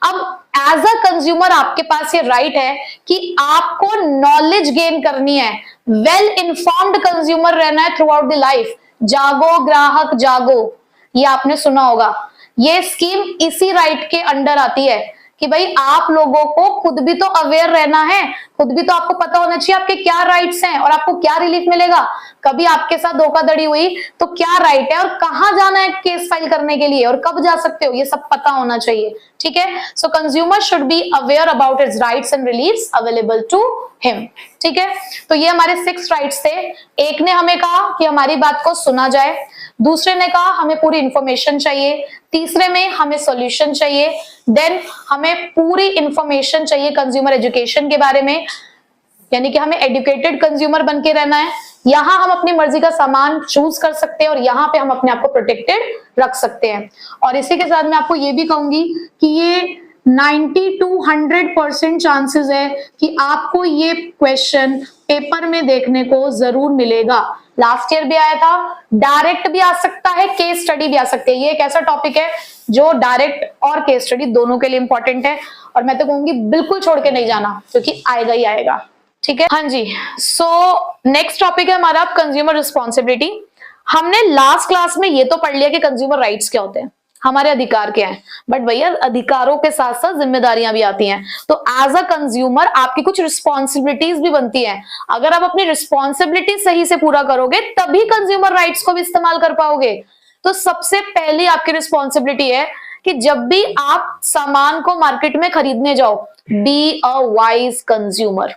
अब एज अ कंज्यूमर आपके पास ये राइट है कि आपको नॉलेज गेन करनी है, वेल इन्फॉर्म्ड कंज्यूमर रहना है थ्रू आउट द लाइफ। जागो ग्राहक जागो, ये आपने सुना होगा। ये स्कीम इसी राइट के अंडर आती है कि भाई आप लोगों को खुद भी तो अवेयर रहना है, खुद भी तो आपको पता होना चाहिए आपके क्या राइट्स हैं और आपको क्या रिलीफ मिलेगा। कभी आपके साथ धोखाधड़ी हुई तो क्या राइट है और कहां जाना है केस फाइल करने के लिए और कब जा सकते हो, ये सब पता होना चाहिए। ठीक है, so consumer should be aware about his rights and reliefs available to him. ठीक है, तो ये हमारे 6 राइट्स थे। एक ने हमें कहा कि हमारी बात को सुना जाए, दूसरे ने कहा हमें पूरी इंफॉर्मेशन चाहिए, तीसरे में हमें सॉल्यूशन चाहिए, देन हमें पूरी इंफॉर्मेशन चाहिए कंज्यूमर एजुकेशन के बारे में, यानी कि हमें एजुकेटेड कंज्यूमर बन के रहना है। यहां हम अपनी मर्जी का सामान चूज कर सकते हैं और यहाँ पे हम अपने आप को प्रोटेक्टेड रख सकते हैं। और इसी के साथ मैं आपको ये भी कहूंगी कि ये 90 to 100% चांसेस है कि आपको ये क्वेश्चन पेपर में देखने को जरूर मिलेगा। लास्ट ईयर भी आया था, डायरेक्ट भी आ सकता है, केस स्टडी भी आ सकती है। ये एक ऐसा टॉपिक है जो डायरेक्ट और केस स्टडी दोनों के लिए इंपॉर्टेंट है, और मैं तो कहूंगी बिल्कुल छोड़ के नहीं जाना क्योंकि आएगा ही आएगा। ठीक है, हाँ जी। सो नेक्स्ट टॉपिक है हमारा कंज्यूमर रिस्पॉन्सिबिलिटी। हमने लास्ट क्लास में ये तो पढ़ लिया कि कंज्यूमर राइट्स क्या होते हैं, हमारे अधिकार क्या है, बट भैया अधिकारों के साथ साथ जिम्मेदारियां भी आती हैं। तो एज अ कंज्यूमर आपकी कुछ रिस्पॉन्सिबिलिटीज भी बनती हैं। अगर आप अपनी रिस्पॉन्सिबिलिटी सही से पूरा करोगे तभी कंज्यूमर राइट्स को भी इस्तेमाल कर पाओगे। तो सबसे पहली आपकी रिस्पॉन्सिबिलिटी है कि जब भी आप सामान को मार्केट में खरीदने जाओ, बी अ वाइज कंज्यूमर।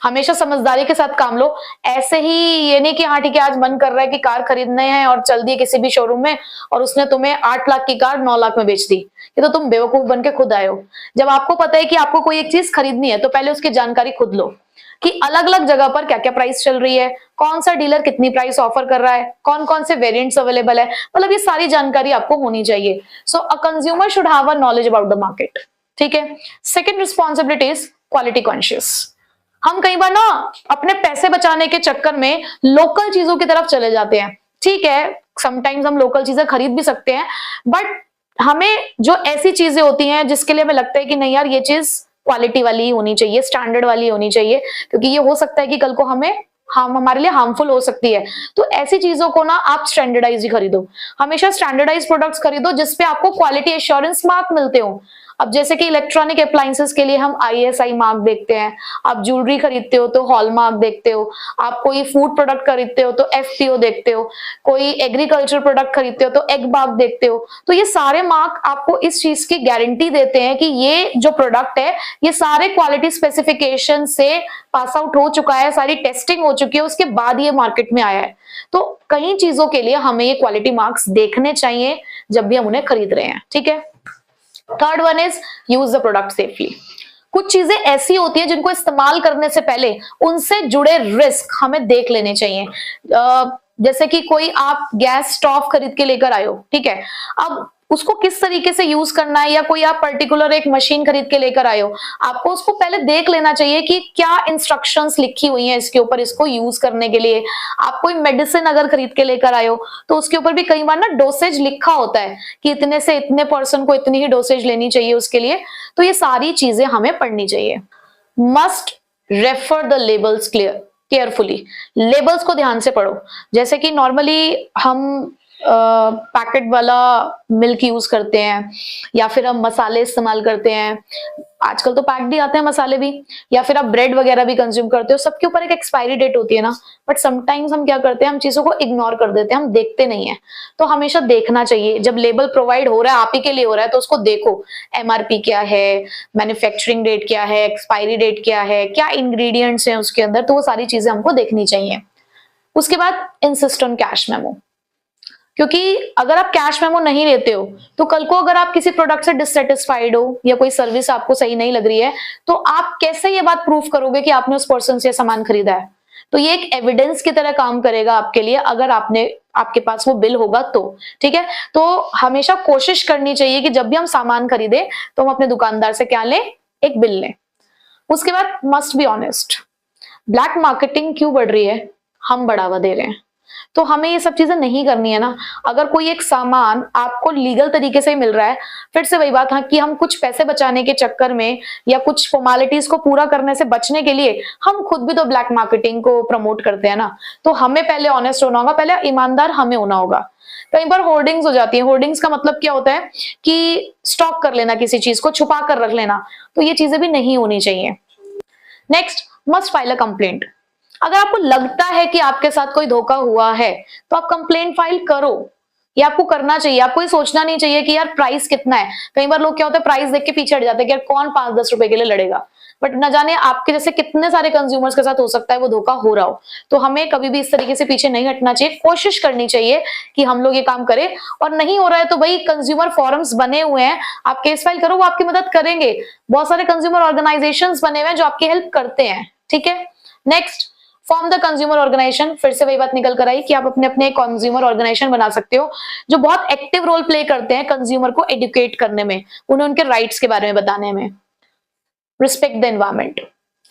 हमेशा समझदारी के साथ काम लो। ऐसे ही ये नहीं कि हाँ ठीक है आज मन कर रहा है कि कार खरीदने हैं और चल दिए किसी भी शोरूम में और उसने तुम्हें 8 लाख की कार 9 लाख में बेच दी, ये तो तुम बेवकूफ बन के खुद आए हो। जब आपको पता है कि आपको कोई एक चीज खरीदनी है तो पहले उसकी जानकारी खुद लो कि अलग अलग जगह पर क्या क्या प्राइस चल रही है, कौन सा डीलर कितनी प्राइस ऑफर कर रहा है, कौन कौन से वेरिएंट्स अवेलेबल है, मतलब ये सारी जानकारी आपको होनी चाहिए। So a consumer should have a knowledge about the market. ठीक है। Second responsibility is quality conscious. हम कई बार ना अपने पैसे बचाने के चक्कर में लोकल चीजों की तरफ चले जाते हैं। ठीक है, समटाइम्स हम लोकल चीजें खरीद भी सकते हैं, बट हमें जो ऐसी चीजें होती हैं जिसके लिए हमें लगता है कि नहीं यार ये चीज क्वालिटी वाली होनी चाहिए, स्टैंडर्ड वाली होनी चाहिए, क्योंकि ये हो सकता है कि कल को हमारे लिए हार्मफुल हो सकती है, तो ऐसी चीजों को ना आप स्टैंडर्डाइज ही खरीदो। हमेशा स्टैंडर्डाइज प्रोडक्ट्स खरीदो जिसपे आपको क्वालिटी एश्योरेंस मार्क मिलते हो। अब जैसे कि इलेक्ट्रॉनिक अप्लायंसेस के लिए हम ISI मार्क देखते हैं, आप ज्वेलरी खरीदते हो तो हॉलमार्क देखते हो, आप कोई फूड प्रोडक्ट खरीदते हो तो FPO देखते हो, कोई एग्रीकल्चर प्रोडक्ट खरीदते हो तो एग मार्क देखते हो। तो ये सारे मार्क आपको इस चीज की गारंटी देते हैं कि ये जो प्रोडक्ट है ये सारे क्वालिटी स्पेसिफिकेशन से पास आउट हो चुका है, सारी टेस्टिंग हो चुकी है, उसके बाद ये मार्केट में आया है। तो कई चीजों के लिए हमें ये क्वालिटी मार्क्स देखने चाहिए जब भी हम उन्हें खरीद रहे हैं। ठीक है। Third one is use the product safely. कुछ चीजें ऐसी होती है जिनको इस्तेमाल करने से पहले उनसे जुड़े रिस्क हमें देख लेने चाहिए। जैसे कि कोई आप गैस स्टोव खरीद के लेकर आए हो, ठीक है, अब उसको किस तरीके से यूज करना है, या कोई आप पर्टिकुलर एक मशीन खरीद के लेकर आए हो, आपको उसको पहले देख लेना चाहिए कि क्या इंस्ट्रक्शंस लिखी हुई हैं इसके ऊपर इसको यूज करने के लिए। आप कोई मेडिसिन अगर खरीद के लेकर आए हो तो उसके ऊपर भी कई बार ना डोसेज लिखा होता है कि इतने से इतने पर्सन को इतनी ही डोसेज लेनी चाहिए उसके लिए। तो ये सारी चीजें हमें पढ़नी चाहिए। Must refer the labels carefully. Labels को ध्यान से पढ़ो। जैसे कि नॉर्मली हम पैकेट वाला मिल्क यूज करते हैं, या फिर हम मसाले इस्तेमाल करते हैं, आजकल तो पैक्ड ही आते हैं मसाले भी, या फिर आप ब्रेड वगैरह भी कंज्यूम करते हो, सबके ऊपर एक एक्सपायरी डेट होती है ना। बट समटाइम्स हम क्या करते हैं, हम चीजों को इग्नोर कर देते हैं, हम देखते नहीं है। तो हमेशा देखना चाहिए, जब लेबल प्रोवाइड हो रहा है आप ही के लिए हो रहा है तो उसको देखो, MRP क्या है, मैन्युफैक्चरिंग डेट क्या है, एक्सपायरी डेट क्या है, क्या इंग्रेडिएंट्स हैं उसके अंदर, तो वो सारी चीजें हमको देखनी चाहिए। उसके बाद इंसिस्ट ऑन कैश मेमो, क्योंकि अगर आप कैश मेमो नहीं लेते हो तो कल को अगर आप किसी प्रोडक्ट से डिससेटिस्फाइड हो या कोई सर्विस आपको सही नहीं लग रही है तो आप कैसे ये बात प्रूफ करोगे कि आपने उस पर्सन से सामान खरीदा है। तो ये एक एविडेंस की तरह काम करेगा आपके लिए अगर आपके पास वो बिल होगा तो। ठीक है। तो हमेशा कोशिश करनी चाहिए कि जब भी हम सामान खरीदे तो हम अपने दुकानदार से क्या लें, एक बिल लें। उसके बाद must be honest. Black marketing क्यों बढ़ रही है, हम बढ़ावा दे रहे हैं, तो हमें ये सब चीजें नहीं करनी है ना। अगर कोई एक सामान आपको लीगल तरीके से मिल रहा है, फिर से वही बात है कि हम कुछ पैसे बचाने के चक्कर में या कुछ फॉर्मेलिटीज को पूरा करने से बचने के लिए हम खुद भी तो ब्लैक मार्केटिंग को प्रमोट करते हैं ना। तो हमें पहले ऑनेस्ट होना होगा, पहले ईमानदार हमें होना होगा। कई बार होर्डिंग्स हो जाती है। होर्डिंग्स का मतलब क्या होता है कि स्टॉक कर लेना, किसी चीज को छुपा कर रख लेना, तो ये चीजें भी नहीं होनी चाहिए। Next, must file a complaint. अगर आपको लगता है कि आपके साथ कोई धोखा हुआ है तो आप कंप्लेंट फाइल करो, ये आपको करना चाहिए। आपको ये सोचना नहीं चाहिए कि यार प्राइस कितना है। कई बार लोग क्या होता है प्राइस देख के पीछे हट जाते हैं कि यार कौन 5-10 रुपए के लिए लड़ेगा, बट न जाने आपके जैसे कितने सारे कंज्यूमर्स के साथ हो सकता है वो धोखा हो रहा हो। तो हमें कभी भी इस तरीके से पीछे नहीं हटना चाहिए, कोशिश करनी चाहिए कि हम लोग ये काम करें। और नहीं हो रहा है तो भाई कंज्यूमर फोरम्स बने हुए हैं, आप केस फाइल करो, वो आपकी मदद करेंगे। बहुत सारे कंज्यूमर ऑर्गेनाइजेशंस बने हुए हैं जो आपकी हेल्प करते हैं। ठीक है। Next, form the consumer organisation. फिर से वही बात निकल कर आई कि आप अपने कंज्यूमर ऑर्गेनाइजेशन बना सकते हो जो बहुत एक्टिव रोल प्ले करते हैं कंज्यूमर को एडुकेट करने में, उन्हें उनके राइट्स के बारे में बताने में। Respect the environment.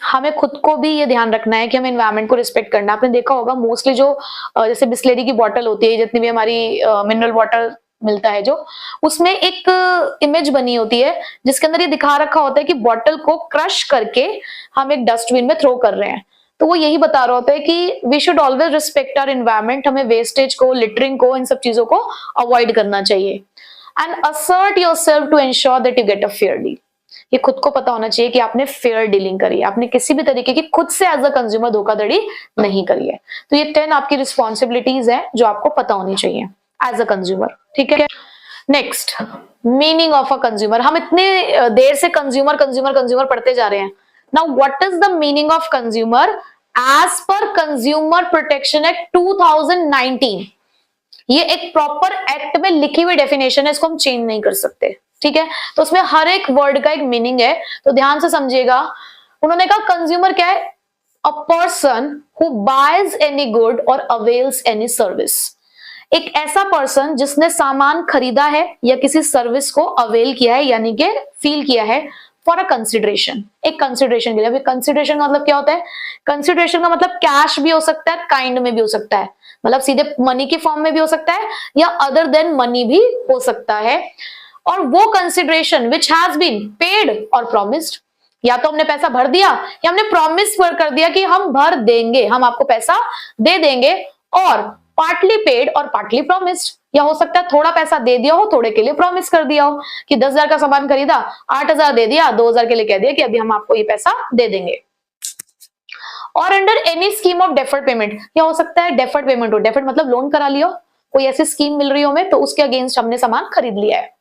हमें खुद को भी ये ध्यान रखना है कि हमें एनवायरमेंट को रिस्पेक्ट करना। आपने देखा होगा मोस्टली जो जैसे बिस्लेरी की बॉटल होती है, जितनी भी हमारी मिनरल वाटर मिलता है, जो उसमें एक इमेज बनी होती है जिसके अंदर ये दिखा रखा होता है कि बॉटल को क्रश करके हम एक डस्टबिन में थ्रो कर रहे हैं। तो वो यही बता रहा होता है कि we should always respect our environment. हमें वेस्टेज को, लिटरिंग को, इन सब चीजों को अवॉइड करना चाहिए। And assert yourself to ensure that you get a fair deal. ये खुद को पता होना चाहिए कि आपने फेयर डीलिंग करी है, आपने किसी भी तरीके की खुद से एज अ कंज्यूमर धोखाधड़ी नहीं करी है। तो ये 10 आपकी रिस्पॉन्सिबिलिटीज है जो आपको पता होनी चाहिए एज अ कंज्यूमर। ठीक है। Next, meaning of a consumer. हम इतने देर से कंज्यूमर कंज्यूमर कंज्यूमर पढ़ते जा रहे हैं, now what is the meaning of consumer? As per consumer protection act 2019, ये एक प्रॉपर एक्ट में लिखी हुई डेफिनेशन है, इसको हम चेंज नहीं कर सकते, ठीक है। तो उसमें हर एक वर्ड का एक मीनिंग है, तो ध्यान से समझिएगा। उन्होंने कहा कंज्यूमर क्या है? A person who boys any good और अवेल्स एनी सर्विस, एक ऐसा पर्सन जिसने सामान खरीदा है या किसी सर्विस को अवेल किया है, यानी कि फील किया है फॉर अ कंसिडरेशन, एक कंसिडरेशन के लिए। अभी कंसिडरेशन का मतलब क्या होता है? कंसिडरेशन का मतलब कैश भी हो सकता है, काइंड में भी हो सकता है, मतलब सीधे मनी के फॉर्म में भी हो सकता है या अदर देन मनी भी हो सकता है। और वो consideration which has been paid और प्रॉमिस्ड, या तो हमने पैसा भर दिया या हमने प्रॉमिस कर दिया कि हम भर देंगे, हम आपको पैसा दे देंगे, और पार्टली पेड और पार्टली प्रॉमिस्ड, या हो सकता है थोड़ा पैसा दे दिया हो, थोड़े के लिए प्रॉमिस कर दिया हो कि 10,000 का सामान खरीदा, 8,000 दे दिया, 2,000 के लिए कह दिया कि अभी हम आपको ये पैसा दे देंगे। और under any scheme of deferred payment, या हो सकता है डेफर्ड पेमेंट हो, डेफर्ड मतलब लोन करा लियो, कोई ऐसी स्कीम मिल रही हो हमें तो उसके अगेंस्ट हमने सामान खरीद लिया है।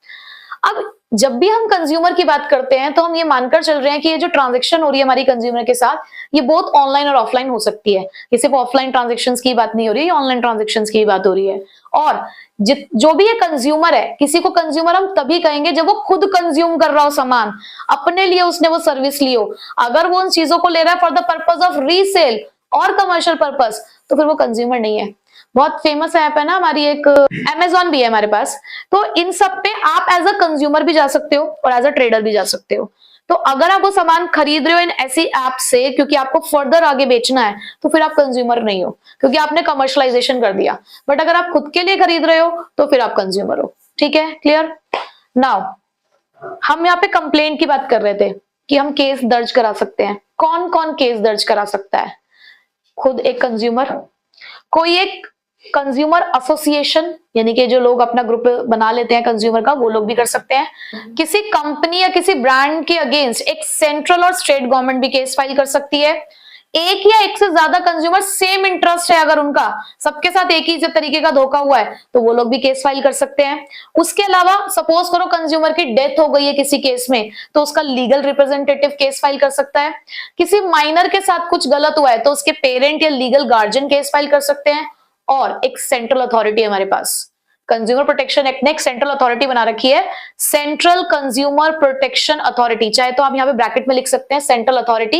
अब जब भी हम कंज्यूमर की बात करते हैं तो हम ये मानकर चल रहे हैं कि ये जो ट्रांजैक्शन हो रही है हमारी कंज्यूमर के साथ, ये बहुत ऑनलाइन और ऑफलाइन हो सकती है। ये सिर्फ ऑफलाइन ट्रांजैक्शंस की बात नहीं हो रही है, ऑनलाइन ट्रांजैक्शंस की बात हो रही है। और जो भी ये कंज्यूमर है, किसी को कंज्यूमर हम तभी कहेंगे जब वो खुद कंज्यूम कर रहा हो सामान, अपने लिए उसने वो सर्विस ली हो। अगर वो उन चीजों को ले रहा है for the purpose of resale और कमर्शियल पर्पज, तो फिर वो कंज्यूमर नहीं है। बहुत फेमस ऐप है ना हमारी, एक Amazon भी है हमारे पास। तो इन सब पे आप एज अ कंज्यूमर भी जा सकते हो और एज अ ट्रेडर भी जा सकते हो। तो अगर आप वो सामान खरीद रहे हो इन ऐसी ऐप से क्योंकि आपको फर्दर आगे बेचना है, तो फिर आप कंज्यूमर नहीं हो, क्योंकि आपने कमर्शलाइजेशन कर दिया। बट अगर आप खुद के लिए खरीद रहे हो तो फिर आप कंज्यूमर हो, ठीक है, क्लियर। नाउ हम यहाँ पे कंप्लेंट की बात कर रहे थे कि हम केस दर्ज करा सकते हैं। कौन कौन केस दर्ज करा सकता है? खुद एक कंज्यूमर, कोई एक कंज्यूमर एसोसिएशन, यानी कि जो लोग अपना ग्रुप बना लेते हैं कंज्यूमर का, वो लोग भी कर सकते हैं। किसी कंपनी या किसी ब्रांड के अगेंस्ट एक सेंट्रल और स्टेट गवर्नमेंट भी केस फाइल कर सकती है। एक या एक से ज्यादा कंज्यूमर सेम इंटरेस्ट है, अगर उनका सबके साथ एक ही तरीके का धोखा हुआ है तो वो लोग भी केस फाइल कर सकते हैं। उसके अलावा सपोज करो कंज्यूमर की डेथ हो गई है किसी केस में, तो उसका लीगल रिप्रेजेंटेटिव केस फाइल कर सकता है। किसी माइनर के साथ कुछ गलत हुआ है तो उसके पेरेंट या लीगल गार्जियन केस फाइल कर सकते हैं। और एक सेंट्रल अथॉरिटी हमारे पास, कंज्यूमर प्रोटेक्शन एक्ट ने एक सेंट्रल अथॉरिटी बना रखी है, सेंट्रल कंज्यूमर प्रोटेक्शन अथॉरिटी। चाहे तो आप यहाँ पे ब्रैकेट में लिख सकते हैं central authority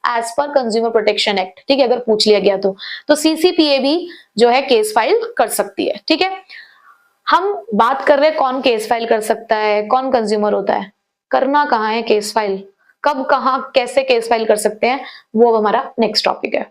as per consumer protection act, ठीक है, अगर पूछ लिया गया तो सीसीपीए भी जो है केस फाइल कर सकती है, ठीक है। हम बात कर रहे हैं कौन केस फाइल कर सकता है, कौन कंज्यूमर होता है, करना कहाँ है केस फाइल, कब कहाँ कैसे केस फाइल कर सकते हैं, वो हमारा नेक्स्ट टॉपिक है।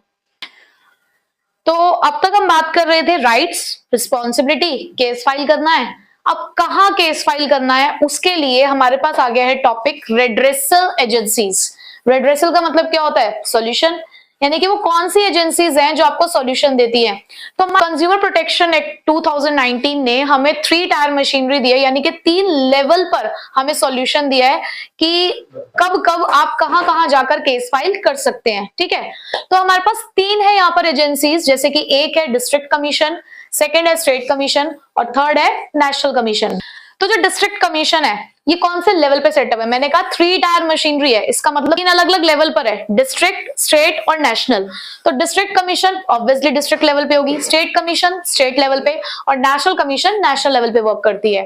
तो अब तक हम बात कर रहे थे राइट्स, रिस्पॉन्सिबिलिटी, केस फाइल करना है। अब कहाँ केस फाइल करना है, उसके लिए हमारे पास आ गया है टॉपिक रेड्रेसल एजेंसीज। रेड्रेसल का मतलब क्या होता है? सॉल्यूशन, यानी कि वो कौन सी एजेंसीज हैं जो आपको सॉल्यूशन देती हैं। तो कंज्यूमर प्रोटेक्शन एक्ट 2019 ने हमें 3 टायर मशीनरी दी है, यानी कि 3 लेवल पर हमें सॉल्यूशन दिया है कि कब कब आप कहां कहां जाकर केस फाइल कर सकते हैं, ठीक है। तो हमारे पास 3 है यहाँ पर एजेंसीज, जैसे कि एक है डिस्ट्रिक्ट कमीशन, सेकेंड है स्टेट कमीशन और थर्ड है नेशनल कमीशन। तो जो डिस्ट्रिक्ट कमीशन है ये कौन से लेवल पे सेटअप है? मैंने कहा 3 टायर मशीनरी है, इसका मतलब 3 अलग अलग लेवल पर है, डिस्ट्रिक्ट, स्टेट और नेशनल। तो district commission obviously district level पे होगी, स्टेट कमीशन स्टेट लेवल पे और नेशनल कमीशन नेशनल लेवल पे वर्क करती है।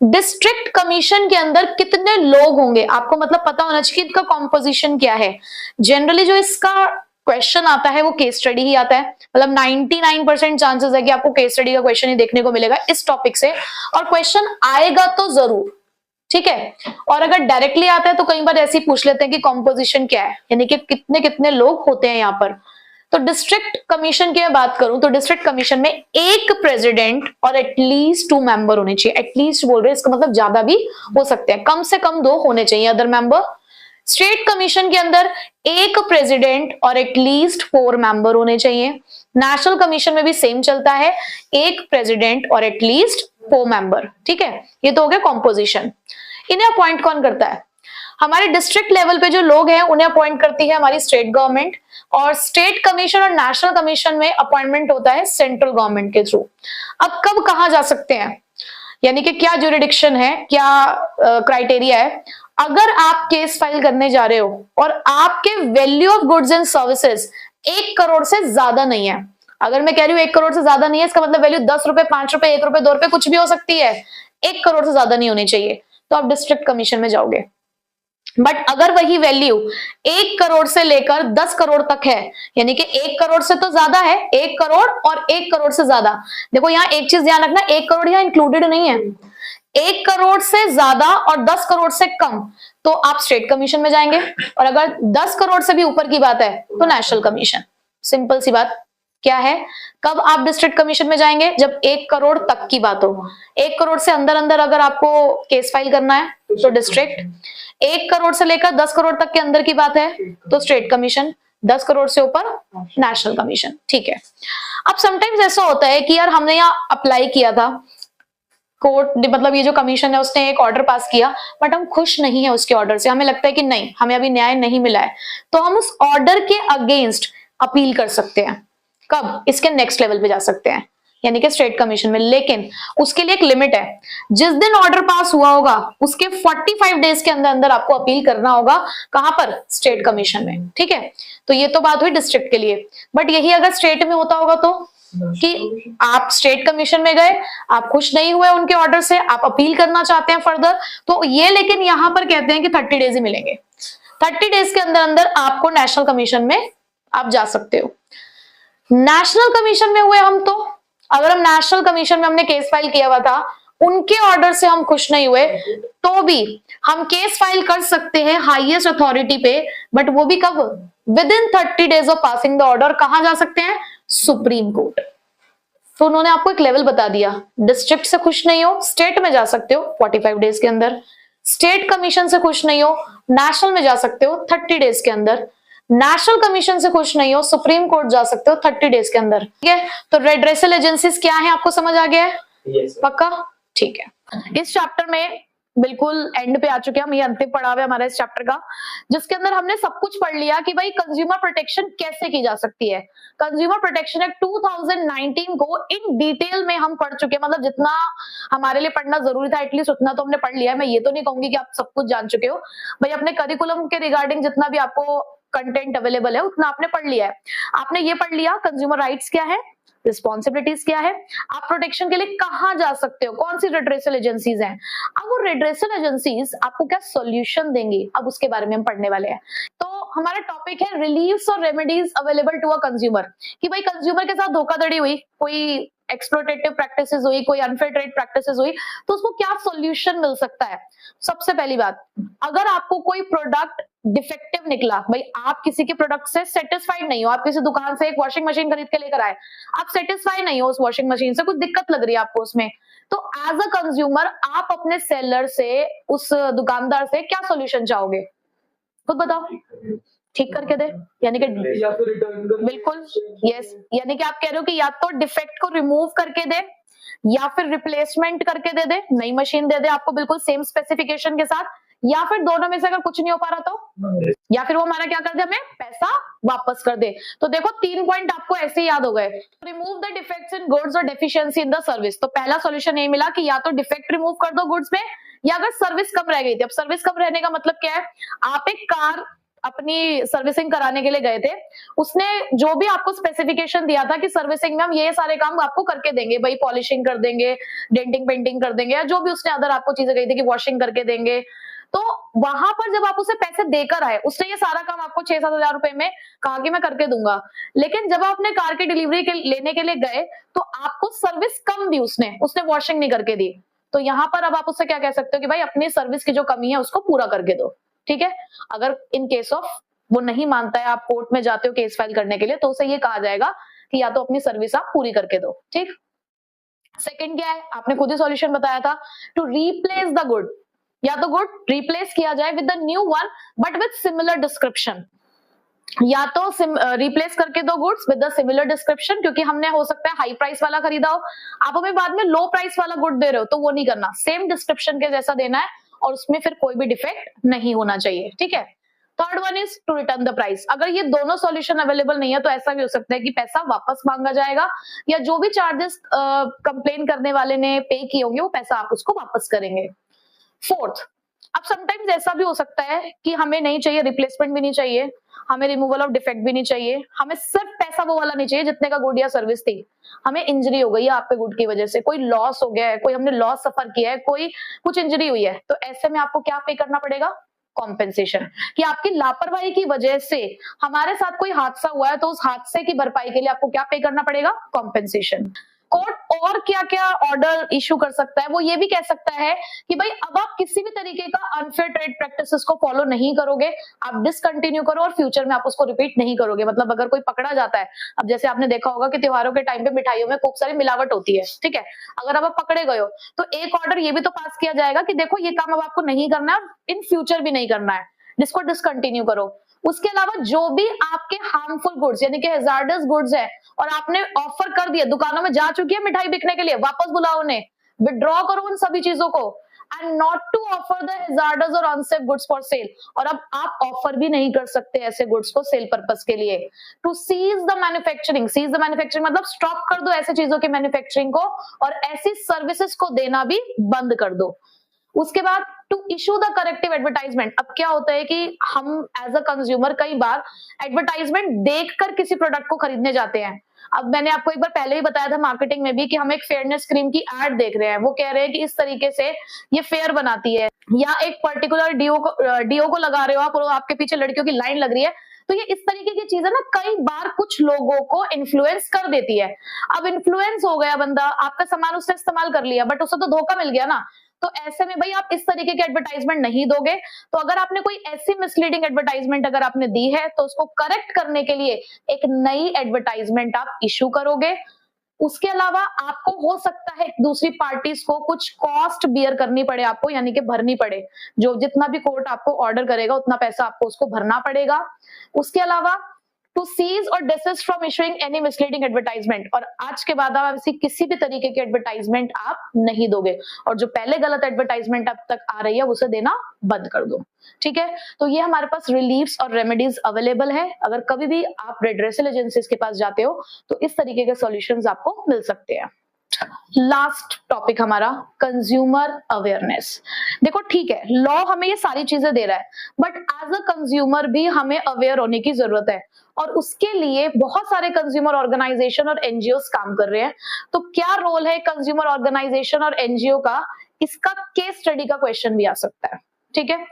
डिस्ट्रिक्ट कमीशन के अंदर कितने लोग होंगे आपको मतलब पता होना चाहिए, इनका कॉम्पोजिशन क्या है। जनरली जो इसका क्वेश्चन आता है वो केस स्टडी ही आता है, मतलब 99% चांसेस है कि आपको केस स्टडी का क्वेश्चन ही देखने को मिलेगा इस टॉपिक से, और क्वेश्चन आएगा तो जरूर, ठीक है। और अगर डायरेक्टली आता है तो कई बार ऐसे ही पूछ लेते हैं कि कॉम्पोजिशन क्या है, यानी कि कितने कितने लोग होते हैं यहाँ पर। तो डिस्ट्रिक्ट कमीशन की मैं बात करूं तो डिस्ट्रिक्ट कमीशन में एक प्रेसिडेंट और एटलीस्ट 2 मेंबर होने चाहिए। एटलीस्ट बोल रहे हैं, इसका मतलब ज्यादा भी हो सकते हैं, कम से कम 2 होने चाहिए अदर मेंबर। स्टेट कमीशन के अंदर एक प्रेसिडेंट और एटलीस्ट 4 मेंबर होने चाहिए। नेशनल कमीशन में भी सेम चलता है, एक प्रेसिडेंट और एटलीस्ट 4 मेंबर, ठीक है। ये तो हो गया कॉम्पोजिशन। इन्हें अपॉइंट कौन करता है? हमारे डिस्ट्रिक्ट लेवल पे जो लोग हैं उन्हें अपॉइंट करती है हमारी स्टेट गवर्नमेंट, और स्टेट कमीशन और नेशनल कमीशन में अपॉइंटमेंट होता है सेंट्रल गवर्नमेंट के थ्रू। अब कब कहाँ जा सकते हैं, यानी कि क्या ज्यूरिडिक्शन है, क्या क्राइटेरिया है। अगर आप केस फाइल करने जा रहे हो और आपके value of goods and services 1 crore से ज्यादा नहीं है, अगर मैं कह रही हूं 1 करोड़ से ज्यादा नहीं है, इसका मतलब वैल्यू 10 रुपए, 5 रुपए, 1 रुपए, 2 रुपए कुछ भी हो सकती है, 1 करोड़ से ज्यादा नहीं होनी चाहिए, तो आप डिस्ट्रिक्ट कमीशन में जाओगे। बट अगर वही वैल्यू 1 करोड़ से लेकर 10 करोड़ तक है, यानी कि 1 करोड़ से तो ज्यादा है, 1 करोड़ और 1 करोड़ से ज्यादा, देखो यहां एक चीज ध्यान रखना, 1 करोड़ यहां इंक्लूडेड नहीं है, 1 करोड़ से ज्यादा और 10 करोड़ से कम तो आप स्टेट कमीशन में जाएंगे, और अगर 10 करोड़ से भी ऊपर की बात है तो नेशनल कमीशन। सिंपल सी बात क्या है, कब आप डिस्ट्रिक्ट कमीशन में जाएंगे, जब 1 करोड़ तक की बात हो। 1 करोड़ से अंदर अंदर अगर आपको केस फाइल करना है तो डिस्ट्रिक्ट, 1 करोड़ से लेकर 10 करोड़ तक के अंदर की बात है तो स्टेट कमीशन, 10 करोड़ से ऊपर नेशनल कमीशन। ठीक है, अब समटाइम्स ऐसा होता है कि यार हमने यहाँ अप्लाई किया था, कोर्ट मतलब ये जो कमीशन है उसने एक ऑर्डर पास किया, बट हम खुश नहीं है उसके ऑर्डर से, हमें लगता है कि नहीं हमें अभी न्याय नहीं मिला है, तो हम उस ऑर्डर के अगेंस्ट अपील कर सकते हैं। कब? इसके नेक्स्ट लेवल पे जा सकते हैं, यानी कि स्टेट कमीशन में, लेकिन उसके लिए एक लिमिट है, जिस दिन ऑर्डर पास हुआ होगा उसके 45 डेज के अंदर अंदर आपको अपील करना होगा। कहां पर? स्टेट कमीशन में। ठीक है, तो ये तो बात हुई डिस्ट्रिक्ट के लिए, बट यही अगर स्टेट में होता होगा तो, कि आप स्टेट कमीशन में गए, आप खुश नहीं हुए उनके ऑर्डर से, आप अपील करना चाहते हैं फर्दर, तो ये लेकिन यहां पर कहते हैं कि 30 डेज ही मिलेंगे, 30 डेज के अंदर अंदर आपको नेशनल कमीशन में आप जा सकते हो। नेशनल कमीशन में हुए हम तो, अगर हम नेशनल कमीशन में हमने केस फाइल किया हुआ था, उनके ऑर्डर से हम खुश नहीं हुए, तो भी हम केस फाइल कर सकते हैं हाईएस्ट अथॉरिटी पे, बट वो भी कब? With in 30 days of passing the order. कहां जा सकते हैं? Supreme court. तो उन्होंने आपको एक लेवल बता दिया, डिस्ट्रिक्ट से खुश नहीं हो स्टेट में जा सकते हो 45 डेज के अंदर, स्टेट कमीशन से खुश नहीं हो नेशनल में जा सकते हो 30 डेज के अंदर, नेशनल कमीशन से खुश नहीं हो सुप्रीम कोर्ट जा सकते हो 30 डेज के अंदर। ठीक है, तो रेड्रेसल एजेंसीज क्या है आपको समझ आ गया है? पक्का? ठीक है, इस चैप्टर में बिल्कुल एंड पे आ चुके हैं हम, ये अंतिम पड़ाव है हमारा इस चैप्टर का, जिसके अंदर हमने सब कुछ पढ़ लिया कि भाई कंज्यूमर प्रोटेक्शन कैसे की जा सकती है। कंज्यूमर प्रोटेक्शन एक्ट 2019 को इन डिटेल में हम पढ़ चुके हैं, मतलब जितना हमारे लिए पढ़ना जरूरी था एटलीस्ट उतना तो हमने पढ़ लिया है। मैं ये तो नहीं कहूंगी कि आप सब कुछ जान चुके हो, भाई अपने करिकुलम के रिगार्डिंग जितना भी आपको कंटेंट अवेलेबल है उतना आपने पढ़ लिया है। आपने ये पढ़ लिया कंज्यूमर राइट्स क्या है, रिस्पॉन्सिबिलिटीज क्या है, आप प्रोटेक्शन के लिए कहां जा सकते हो, कौन सी रेड्रेसल एजेंसीज हैं। अब वो रेड्रेसल एजेंसीज आपको क्या सॉल्यूशन देंगी, अब उसके बारे में हम पढ़ने वाले हैं। तो हमारा टॉपिक है रिलीफ्स और remedies available to a consumer, कि भाई कंज्यूमर के साथ धोखाधड़ी हुई, कोई एक्सप्लोटेटिव प्रैक्टिसेस हुई, कोई अनफेयर ट्रेड प्रैक्टिसेस हुई, तो उसको क्या सॉल्यूशन मिल सकता है। सबसे पहली बात, अगर आपको कोई प्रोडक्ट डिफेक्टिव निकला, भाई आप किसी के प्रोडक्ट से सेटिस्फाइड नहीं हो, आप किसी दुकान से एक वॉशिंग मशीन खरीद के लेकर आए, आप सेटिस्फाइड नहीं हो उस वॉशिंग मशीन से, कुछ दिक्कत लग रही है आपको उसमें, तो एज अ कंज्यूमर आप अपने सेलर से, उस दुकानदार से क्या सॉल्यूशन चाहोगे? खुद बताओ। ठीक करके दे, यानी कि या तो रिटर्न कर, बिल्कुल यस, यानी कि आप कह रहे हो कि या तो डिफेक्ट को रिमूव करके दे या फिर रिप्लेसमेंट करके दे दे, नई मशीन दे दे आपको बिल्कुल सेम स्पेसिफिकेशन के साथ, या फिर दोनों में से अगर कुछ नहीं हो पा रहा तो, या फिर वो हमारा क्या कर दे, हमें पैसा वापस कर दे। तो देखो 3 पॉइंट आपको ऐसे याद हो गए, remove the defects in goods और डेफिशिएंसी इन द सर्विस। तो पहला सॉल्यूशन यही मिला कि या तो डिफेक्ट रिमूव कर दो गुड्स में, या अगर सर्विस कम रह गई थी। अब सर्विस कम रहने का मतलब क्या है, आप एक कार अपनी सर्विसिंग कराने के लिए गए थे, उसने जो भी आपको स्पेसिफिकेशन दिया था कि सर्विसिंग में हम ये सारे काम आपको करके देंगे, भाई पॉलिशिंग कर देंगे, डेंटिंग पेंटिंग कर देंगे, या जो भी उसने अदर आपको चीजें कही थी कि वॉशिंग करके देंगे, तो वहां पर जब आप उसे पैसे देकर आए, उसने ये सारा काम आपको 6-7 हजार रुपए में कहा कि मैं करके दूंगा, लेकिन जब आप अपने कार की डिलीवरी लेने के लिए गए तो आपको सर्विस कम दी उसने वॉशिंग नहीं करके दी। तो यहाँ पर अब आप उससे क्या कह सकते हो कि भाई अपनी सर्विस की जो कमी है उसको पूरा करके दो। ठीक है, अगर इन केस ऑफ वो नहीं मानता है, आप कोर्ट में जाते हो केस फाइल करने के लिए, तो उसे ये कहा जाएगा कि या तो अपनी सर्विस आप पूरी करके दो। ठीक, सेकंड क्या है, आपने खुद ही सॉल्यूशन बताया था, टू रिप्लेस द गुड, या तो गुड रिप्लेस किया जाए with the new one but with similar description, या तो रिप्लेस करके दो goods with the similar description, क्योंकि हमने हो सकता है हाई प्राइस वाला खरीदा हो, आप हमें बाद में लो प्राइस वाला गुड दे रहे हो, तो वो नहीं करना, सेम डिस्क्रिप्शन के जैसा देना है और उसमें फिर कोई भी डिफेक्ट नहीं होना चाहिए। ठीक है, third one is to return the price. अगर ये दोनों सॉल्यूशन अवेलेबल नहीं है तो ऐसा भी हो सकता है कि पैसा वापस मांगा जाएगा, या जो भी चार्जेस कंप्लेन करने वाले ने पे किए होंगे वो पैसा आप उसको वापस करेंगे। फोर्थ, अब समटाइम्स ऐसा भी हो सकता है कि हमें नहीं चाहिए, रिप्लेसमेंट भी नहीं चाहिए, हमें रिमूवल ऑफ डिफेक्ट भी नहीं चाहिए, हमें सिर्फ पैसा वो वाला नहीं चाहिए जितने का गुड या सर्विस थी, हमें इंजरी हो गई है आपके गुड की वजह से, कोई लॉस हो गया है, कोई हमने लॉस सफर किया है, कोई कुछ इंजरी हुई है, तो ऐसे में आपको क्या पे करना पड़ेगा? कॉम्पेंसेशन। कि आपकी लापरवाही की वजह से हमारे साथ कोई हादसा हुआ है तो उस हादसे की भरपाई के लिए आपको क्या पे करना पड़ेगा? कॉम्पेंसेशन। कोर्ट और क्या क्या ऑर्डर इशू कर सकता है? वो ये भी कह सकता है कि भाई अब आप किसी भी तरीके का अनफेयर ट्रेड प्रैक्टिसेस को फॉलो नहीं करोगे, आप डिसकंटिन्यू करो और फ्यूचर में आप उसको रिपीट नहीं करोगे। मतलब अगर कोई पकड़ा जाता है, अब जैसे आपने देखा होगा कि त्योहारों के टाइम पे मिठाइयों में खूब सारी मिलावट होती है, ठीक है, अगर अब आप पकड़े गए हो तो एक ऑर्डर ये भी तो पास किया जाएगा कि देखो ये काम अब आपको नहीं करना है, इन फ्यूचर भी नहीं करना है, जिसको डिसकंटिन्यू करो। उसके अलावा जो भी आपके हार्मफुल गुड्स यानी कि हैजार्डस गुड्स है और आपने ऑफर कर दिया, दुकानों में जा चुकी है मिठाई बिकने के लिए, वापस बुलाओ उन्हें, विड्रॉ करो उन सभी चीजों को, and not to offer the hazardous और अनसेफ गुड्स फॉर सेल। और अब आप ऑफर भी नहीं कर सकते ऐसे गुड्स को सेल पर्पस के लिए। टू सीज द मैन्युफैक्चरिंग मतलब स्टॉप कर दो ऐसे चीजों की मैन्युफैक्चरिंग को और ऐसी सर्विसेज को देना भी बंद कर दो। उसके बाद to issue the corrective advertisement. अब क्या होता है कि हम एज अ कंज्यूमर कई बार एडवर्टाइजमेंट देखकर किसी प्रोडक्ट को खरीदने जाते हैं। अब मैंने आपको एक बार पहले ही बताया था मार्केटिंग में भी कि हम एक फेयरनेस क्रीम की एड देख रहे हैं, वो कह रहे हैं कि इस तरीके से ये फेयर बनाती है, या एक पर्टिकुलर डीओ को लगा रहे हो आप और आपके पीछे लड़कियों की लाइन लग रही है। तो ये इस तरीके की चीजें ना कई बार कुछ लोगों को इन्फ्लुएंस कर देती है। अब इन्फ्लुएंस हो गया बंदा, आपका सामान उसने इस्तेमाल कर लिया, बट उसे तो धोखा मिल गया ना। तो ऐसे में भाई आप इस तरीके के एडवर्टाइजमेंट नहीं दोगे। तो अगर आपने कोई ऐसी मिसलीडिंग एडवर्टाइजमेंट अगर आपने दी है तो उसको करेक्ट करने के लिए एक नई एडवर्टाइजमेंट आप इशू करोगे। उसके अलावा आपको हो सकता है दूसरी पार्टीज को कुछ कॉस्ट बियर करनी पड़े आपको, यानी कि भरनी पड़े, जो जितना भी कोर्ट आपको ऑर्डर करेगा उतना पैसा आपको उसको भरना पड़ेगा। उसके अलावा टू सीज और desist from issuing any misleading advertisement, और आज के बाद आप ऐसी किसी भी तरीके की एडवर्टाइजमेंट आप नहीं दोगे, और जो पहले गलत एडवर्टाइजमेंट अब तक आ रही है उसे देना बंद कर दो। ठीक है, तो ये हमारे पास रिलीफ्स और रेमेडीज अवेलेबल है। अगर कभी भी आप रेड्रेसल एजेंसीज के पास जाते हो तो इस तरीके के सॉल्यूशंस आपको मिल सकते हैं। लास्ट टॉपिक हमारा कंज्यूमर अवेयरनेस। देखो ठीक है, लॉ हमें ये सारी चीजें दे रहा है, बट एज अ कंज्यूमर भी हमें अवेयर होने की जरूरत है, और उसके लिए बहुत सारे कंज्यूमर ऑर्गेनाइजेशन और एनजीओ काम कर रहे हैं। तो क्या रोल है कंज्यूमर ऑर्गेनाइजेशन और एनजीओ का, इसका केस स्टडी का क्वेश्चन भी आ सकता है। ठीक है,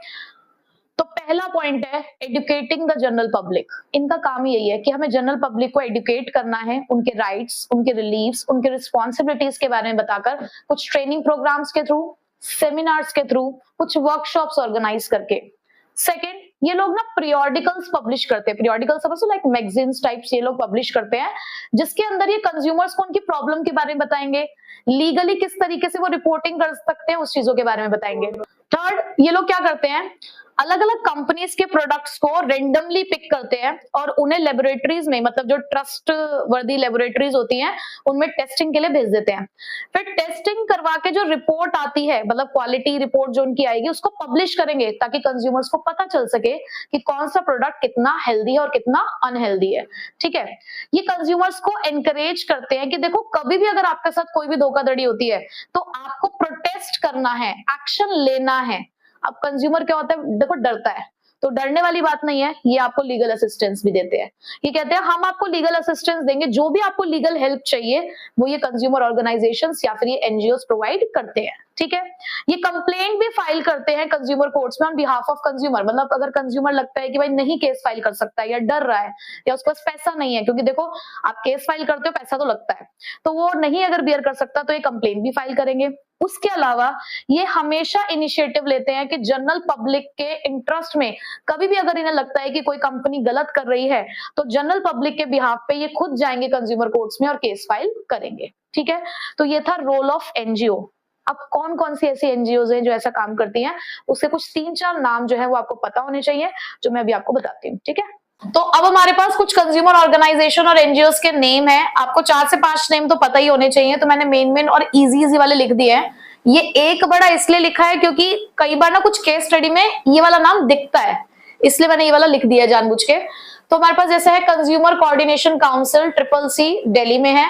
तो पहला पॉइंट है एडुकेटिंग द जनरल पब्लिक। इनका काम यही है कि हमें जनरल पब्लिक को एडुकेट करना है, उनके राइट्स, उनके रिलीफ्स, उनके रिस्पॉन्सिबिलिटीज के बारे में बताकर, कुछ ट्रेनिंग प्रोग्राम्स के थ्रू, सेमिनार्स के थ्रू, कुछ वर्कशॉप्स ऑर्गेनाइज करके। सेकेंड, ये लोग ना पीरियोडिकल्स पब्लिश करते हैं, पीरियोडिकल समझो लाइक मैगजीन्स टाइप्स ये लोग पब्लिश करते हैं, जिसके अंदर ये कंज्यूमर्स को उनकी प्रॉब्लम के बारे में बताएंगे, लीगली किस तरीके से वो रिपोर्टिंग कर सकते हैं उस चीजों के बारे में बताएंगे। थर्ड, ये लोग क्या करते हैं, अलग अलग कंपनीज के प्रोडक्ट्स को रेंडमली पिक करते हैं और उन्हें लेबोरेटरीज में, मतलब जो ट्रस्ट वर्दी लेबोरेटरीज होती हैं, उनमें टेस्टिंग के लिए भेज देते हैं। फिर टेस्टिंग करवा के जो रिपोर्ट आती है, मतलब क्वालिटी रिपोर्ट जो उनकी आएगी, उसको पब्लिश करेंगे ताकि कंज्यूमर्स को पता चल सके कि कौन सा प्रोडक्ट कितना हेल्दी है और कितना अनहेल्दी है। ठीक है, ये कंज्यूमर्स को एनकरेज करते हैं कि देखो कभी भी अगर आपके साथ कोई भी धोखाधड़ी होती है तो आपको प्रोटेस्ट करना है, एक्शन लेना है। अब कंज्यूमर क्या होता है, देखो डरता है, तो डरने वाली बात नहीं है, ये आपको लीगल असिस्टेंस भी देते हैं। ये कहते हैं हम आपको लीगल असिस्टेंस देंगे, जो भी आपको लीगल हेल्प चाहिए वो ये कंज्यूमर ऑर्गेनाइजेशंस या फिर ये एनजीओस प्रोवाइड करते हैं। ठीक है, ये कंप्लेंट भी फाइल करते हैं कंज्यूमर कोर्ट्स में ऑन बिहाफ ऑफ कंज्यूमर। मतलब अगर कंज्यूमर लगता है कि भाई नहीं केस फाइल कर सकता है, या डर रहा है, या उसके पास पैसा नहीं है, क्योंकि देखो आप केस फाइल करते हो पैसा तो लगता है, तो वो नहीं अगर बियर कर सकता तो ये कंप्लेंट भी फाइल करेंगे। उसके अलावा ये हमेशा इनिशिएटिव लेते हैं कि जनरल पब्लिक के इंटरेस्ट में कभी भी अगर इन्हें लगता है कि कोई कंपनी गलत कर रही है तो जनरल पब्लिक के बिहाफ पे ये खुद जाएंगे कंज्यूमर कोर्ट्स में और केस फाइल करेंगे। ठीक है, तो ये था रोल ऑफ एनजीओ। अब कौन कौन सी ऐसी एनजीओ हैं जो ऐसा काम करती हैं, उससे कुछ 3-4 नाम जो है वो आपको पता होने चाहिए, जो मैं अभी आपको बताती हूँ। ठीक है, तो अब हमारे पास कुछ कंज्यूमर ऑर्गेनाइजेशन और एनजीओस के नेम है, आपको 4 से 5 नेम तो पता ही होने चाहिए, तो मैंने मेन और इजी वाले लिख दिए हैं। ये एक बड़ा इसलिए लिखा है क्योंकि कई बार ना कुछ केस स्टडी में ये वाला नाम दिखता है, इसलिए मैंने ये वाला लिख दिया जानबूझ के। तो हमारे पास जैसे है consumer coordination council, CCC Delhi में है,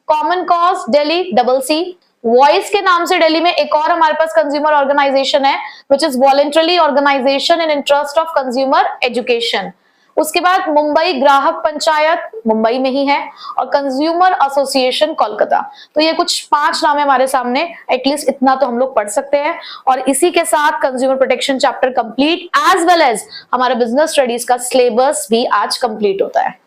common cause Delhi, CCC, voice के नाम से दिल्ली में एक और हमारे पास कंज्यूमर ऑर्गेनाइजेशन है which is voluntary organisation in interest of consumer education. उसके बाद मुंबई ग्राहक पंचायत मुंबई में ही है, और कंज्यूमर एसोसिएशन कोलकाता। तो ये कुछ 5 नाम है हमारे सामने, एटलीस्ट इतना तो हम लोग पढ़ सकते हैं। और इसी के साथ consumer protection chapter complete as well as हमारा बिजनेस स्टडीज का सिलेबस भी आज कंप्लीट होता है।